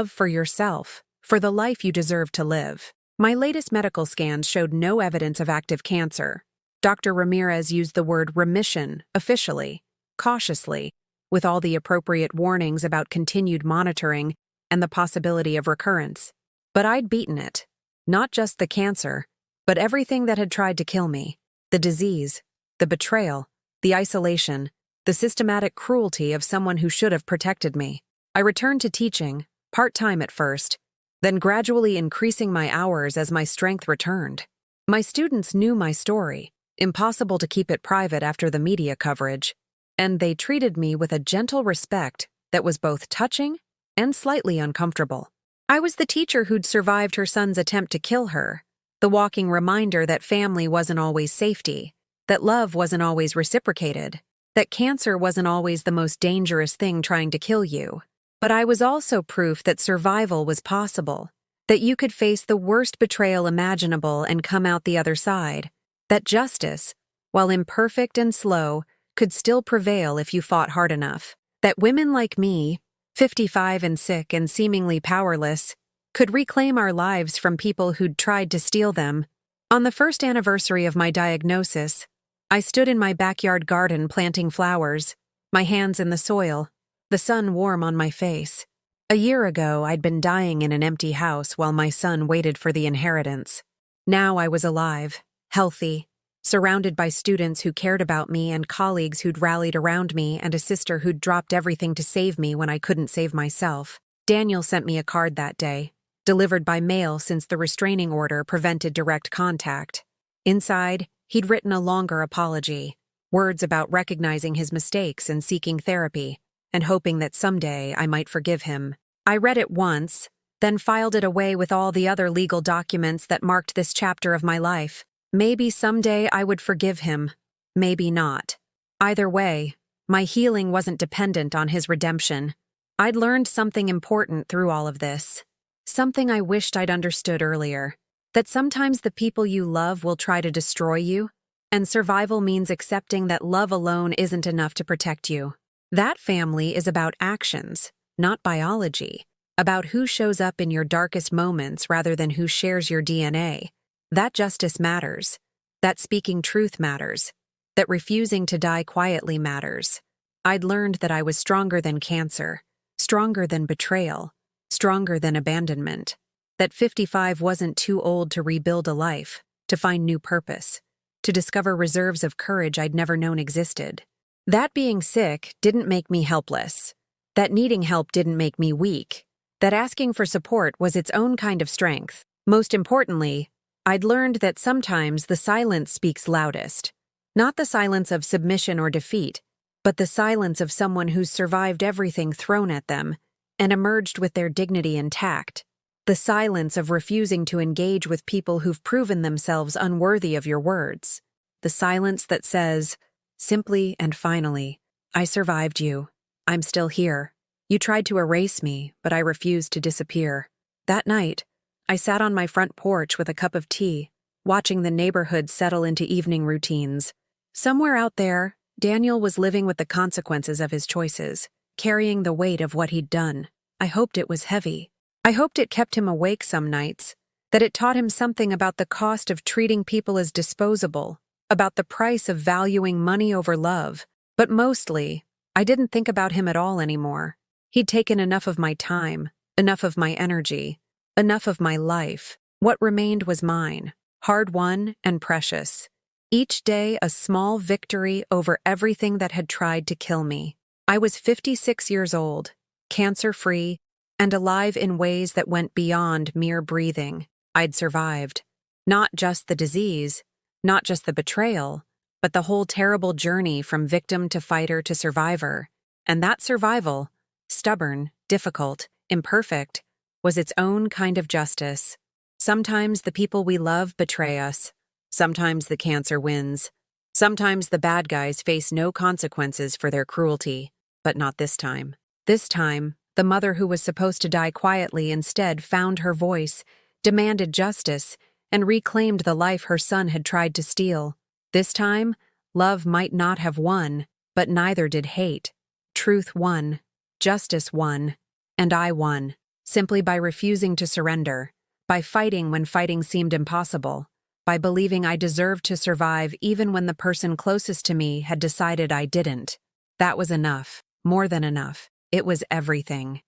for yourself, for the life you deserve to live. My latest medical scans showed no evidence of active cancer. Dr. Ramirez used the word remission officially, cautiously, with all the appropriate warnings about continued monitoring and the possibility of recurrence. But I'd beaten it. Not just the cancer, but everything that had tried to kill me. The disease, the betrayal, the isolation, the systematic cruelty of someone who should have protected me. I returned to teaching, part-time at first, then gradually increasing my hours as my strength returned. My students knew my story. Impossible to keep it private after the media coverage. And they treated me with a gentle respect that was both touching and slightly uncomfortable. I was the teacher who'd survived her son's attempt to kill her, the walking reminder that family wasn't always safety, that love wasn't always reciprocated, that cancer wasn't always the most dangerous thing trying to kill you. But I was also proof that survival was possible, that you could face the worst betrayal imaginable and come out the other side, that justice, while imperfect and slow, could still prevail if you fought hard enough, that women like me, 55 and sick and seemingly powerless, could reclaim our lives from people who'd tried to steal them. On the first anniversary of my diagnosis, I stood in my backyard garden planting flowers, my hands in the soil, the sun warm on my face. A year ago, I'd been dying in an empty house while my son waited for the inheritance. Now I was alive, healthy, surrounded by students who cared about me and colleagues who'd rallied around me and a sister who'd dropped everything to save me when I couldn't save myself. Daniel sent me a card that day, delivered by mail since the restraining order prevented direct contact. Inside, he'd written a longer apology, words about recognizing his mistakes and seeking therapy, and hoping that someday I might forgive him. I read it once, then filed it away with all the other legal documents that marked this chapter of my life. Maybe someday I would forgive him, maybe not. Either way, my healing wasn't dependent on his redemption. I'd learned something important through all of this. Something I wished I'd understood earlier. That sometimes the people you love will try to destroy you, and survival means accepting that love alone isn't enough to protect you. That family is about actions, not biology, about who shows up in your darkest moments rather than who shares your DNA. That justice matters, that speaking truth matters, that refusing to die quietly matters. I'd learned that I was stronger than cancer, stronger than betrayal, stronger than abandonment, that 55 wasn't too old to rebuild a life, to find new purpose, to discover reserves of courage I'd never known existed. That being sick didn't make me helpless, that needing help didn't make me weak, that asking for support was its own kind of strength. Most importantly, I'd learned that sometimes the silence speaks loudest. Not the silence of submission or defeat, but the silence of someone who's survived everything thrown at them and emerged with their dignity intact. The silence of refusing to engage with people who've proven themselves unworthy of your words. The silence that says, simply and finally, I survived you. I'm still here. You tried to erase me, but I refused to disappear. That night, I sat on my front porch with a cup of tea, watching the neighborhood settle into evening routines. Somewhere out there, Daniel was living with the consequences of his choices, carrying the weight of what he'd done. I hoped it was heavy. I hoped it kept him awake some nights, that it taught him something about the cost of treating people as disposable, about the price of valuing money over love. But mostly, I didn't think about him at all anymore. He'd taken enough of my time, enough of my energy, enough of my life. What remained was mine, hard-won and precious. Each day a small victory over everything that had tried to kill me. I was 56 years old, cancer-free, and alive in ways that went beyond mere breathing. I'd survived. Not just the disease, not just the betrayal, but the whole terrible journey from victim to fighter to survivor. And that survival, stubborn, difficult, imperfect, was its own kind of justice. Sometimes the people we love betray us. Sometimes the cancer wins. Sometimes the bad guys face no consequences for their cruelty. But not this time. This time, the mother who was supposed to die quietly instead found her voice, demanded justice, and reclaimed the life her son had tried to steal. This time, love might not have won, but neither did hate. Truth won. Justice won. And I won. Simply by refusing to surrender, by fighting when fighting seemed impossible, by believing I deserved to survive even when the person closest to me had decided I didn't. That was enough, more than enough. It was everything.